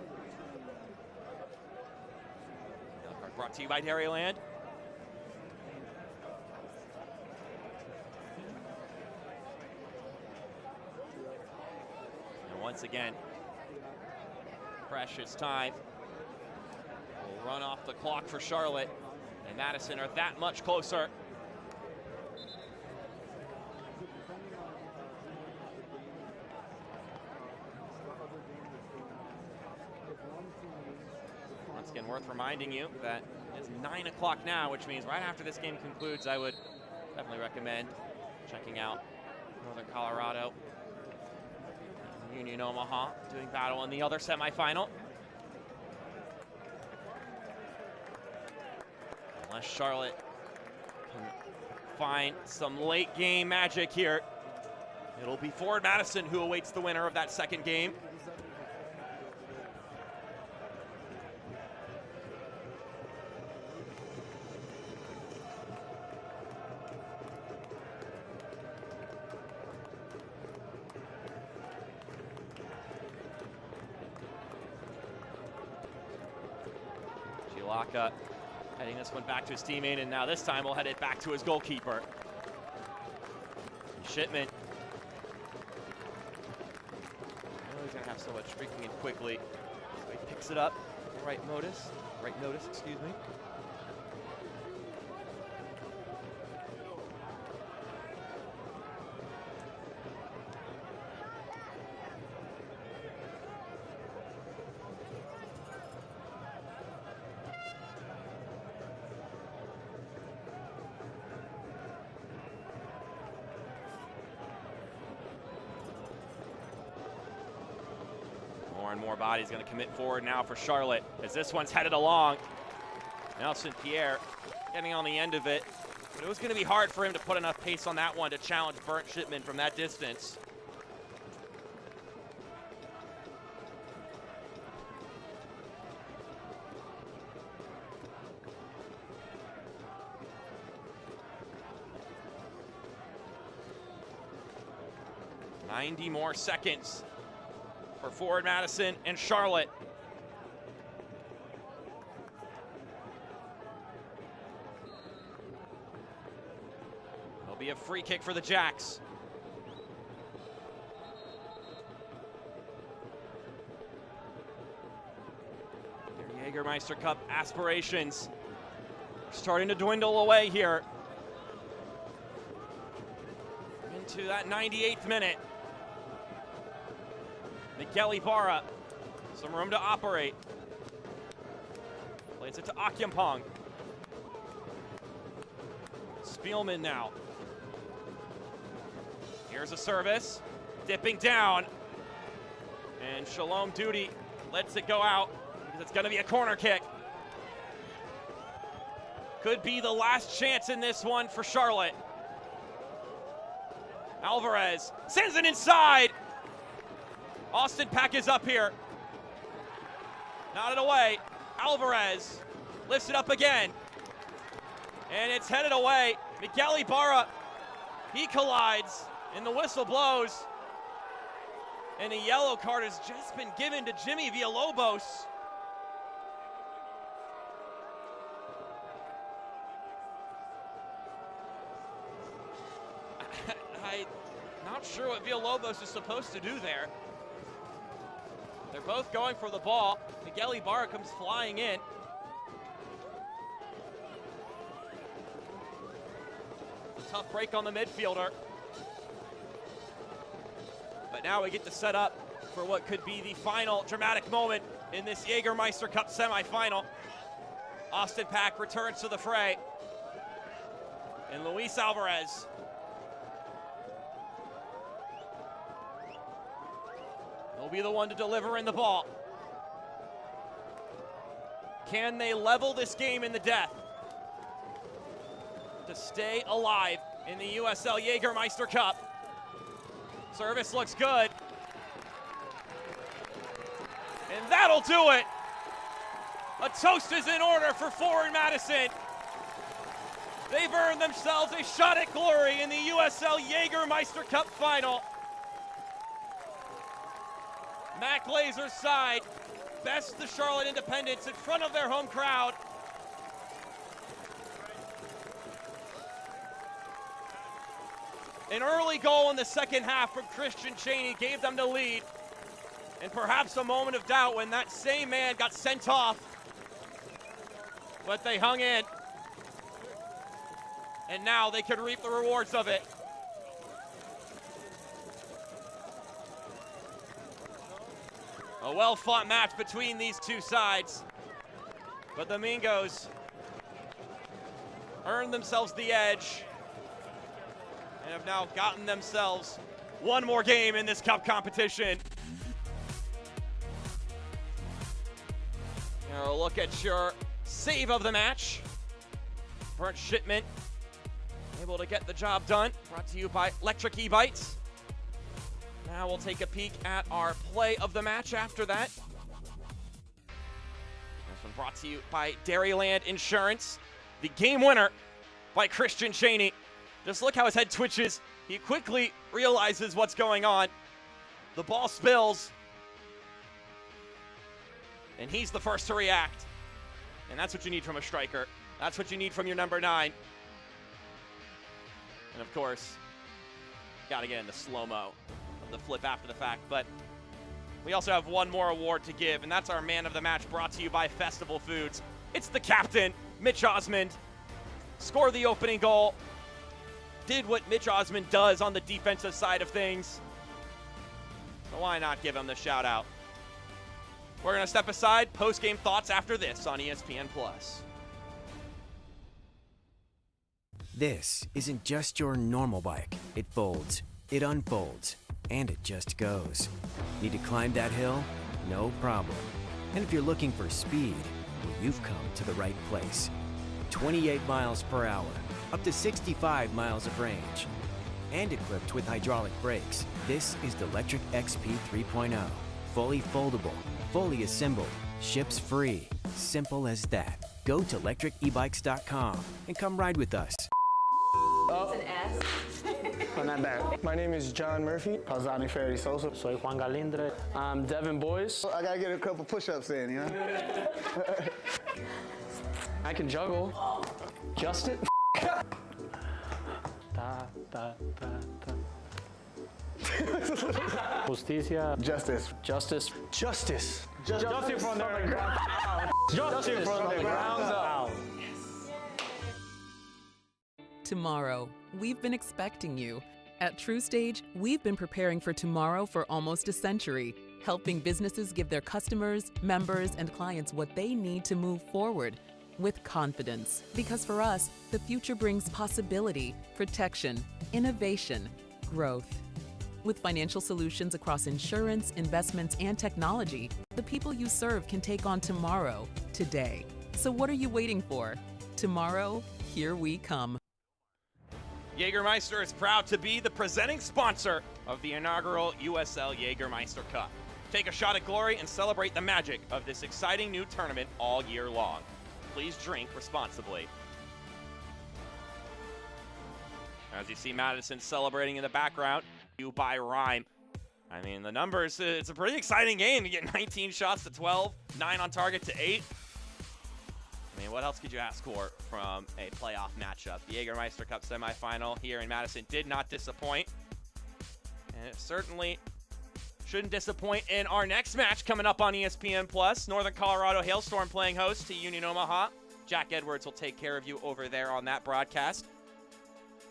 Brought to you by Dairyland. Once again, precious time will run off the clock for Charlotte, and Madison are that much closer. Once again, worth reminding you that it's 9 o'clock now, which means right after this game concludes, I would definitely recommend checking out Northern Colorado. Union Omaha doing battle in the other semifinal. Unless Charlotte can find some late game magic here, it'll be Forward Madison who awaits the winner of that second game. Laka heading this one back to his teammate, and now this time we'll head it back to his goalkeeper. Shipman. Oh, he's gonna have so much streaking in quickly. So he picks it up. Right notice, excuse me. More and more bodies going to commit forward now for Charlotte as this one's headed along. Nelson Pierre getting on the end of it, but it was going to be hard for him to put enough pace on that one to challenge Burnt Shipman from that distance. $90 more seconds for Forward Madison and Charlotte. be a free kick for the Jacks. Their Jägermeister Cup aspirations are starting to dwindle away here. Into that 98th minute. Miguel Ibarra, some room to operate. Plays it to Akyampong. Spielman now. Here's a service, dipping down. And Shalom Duty lets it go out because it's gonna be a corner kick. Could be the last chance in this one for Charlotte. Alvarez sends it inside. Austin Pack is up here. Nodded away. Alvarez lifts it up again. And it's headed away. Miguel Ibarra, he collides, and the whistle blows. And a yellow card has just been given to Jimmy Villalobos. I'm not sure what Villalobos is supposed to do there. They're both going for the ball. Miguel Ibarra comes flying in. Tough break on the midfielder. But now we get to set up for what could be the final dramatic moment in this Jägermeister Cup semifinal. Austin Pack returns to the fray. And Luis Alvarez will be the one to deliver in the ball. Can they level this game in the death to stay alive in the USL Jägermeister Cup? Service looks good. And that'll do it. A toast is in order for Forward Madison. They've earned themselves a shot at glory in the USL Jägermeister Cup final. Mac Lazer's side bests the Charlotte Independents in front of their home crowd. An early goal in the second half from Christian Cheney gave them the lead. And perhaps a moment of doubt when that same man got sent off. But they hung in. And now they could reap the rewards of it. A well-fought match between these two sides. But the Mingos earned themselves the edge and have now gotten themselves one more game in this cup competition. Now a look at your save of the match. Brent Shipman able to get the job done. Brought to you by Electric E-Bites. Now we'll take a peek at our play of the match after that. This one brought to you by Dairyland Insurance. The game winner by Christian Cheney. Just look how his head twitches. He quickly realizes what's going on. The ball spills. And he's the first to react. And that's what you need from a striker. That's what you need from your number 9. And of course, gotta get in the slow-mo of the flip after the fact. But we also have one more award to give, and that's our man of the match, brought to you by Festival Foods. It's the captain, Mitch Osmond. Scored the opening goal. Did what Mitch Osmond does on the defensive side of things. So why not give him the shout out? We're gonna step aside, post-game thoughts after this on ESPN+. This isn't just your normal bike. It folds, it unfolds, and it just goes. Need to climb that hill? No problem. And if you're looking for speed, well, you've come to the right place. 28 miles per hour, up to 65 miles of range. And equipped with hydraulic brakes, this is the Electric XP 3.0. Fully foldable, fully assembled, ships free. Simple as that. Go to electricebikes.com and come ride with us. It's an S. On that back. My name is John Murphy. Pausani Ferry Sosa. Soy Juan Galindre. I'm Devin Boyce. I gotta get a couple push-ups in, you know? I can juggle. Justin. Justicia. Justice. Justice. Justice. Justice from the ground up. Justice from the ground up. Tomorrow, we've been expecting you. At TrueStage, we've been preparing for tomorrow for almost a century, helping businesses give their customers, members, and clients what they need to move forward with confidence. Because for us, the future brings possibility, protection, innovation, growth. With financial solutions across insurance, investments, and technology, the people you serve can take on tomorrow, today. So what are you waiting for? Tomorrow, here we come. Jägermeister is proud to be the presenting sponsor of the inaugural USL Jägermeister Cup. Take a shot at glory and celebrate the magic of this exciting new tournament all year long. Please drink responsibly. As you see Madison celebrating in the background, you by rhyme. I mean, the numbers, it's a pretty exciting game. You get 19 shots to 12, 9 on target to 8. I mean, what else could you ask for from a playoff matchup? The Jägermeister Cup semifinal here in Madison did not disappoint. And it certainly shouldn't disappoint in our next match coming up on ESPN+. Northern Colorado Hailstorm playing host to Union Omaha. Jack Edwards will take care of you over there on that broadcast.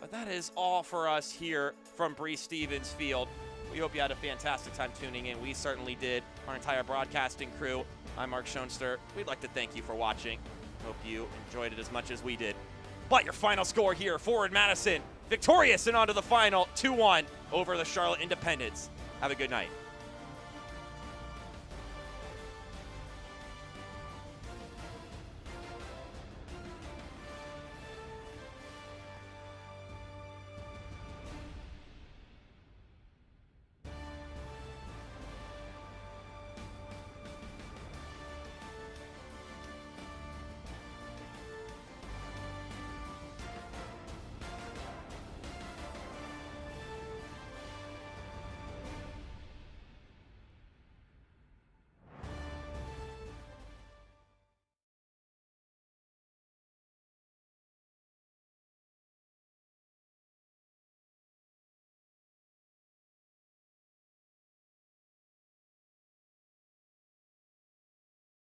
But that is all for us here from Breese Stevens Field. We hope you had a fantastic time tuning in. We certainly did. Our entire broadcasting crew. I'm Mark Schoenster. We'd like to thank you for watching. Hope you enjoyed it as much as we did. But your final score here, Forward Madison victorious and on to the final 2-1 over the Charlotte Independents. Have a good night.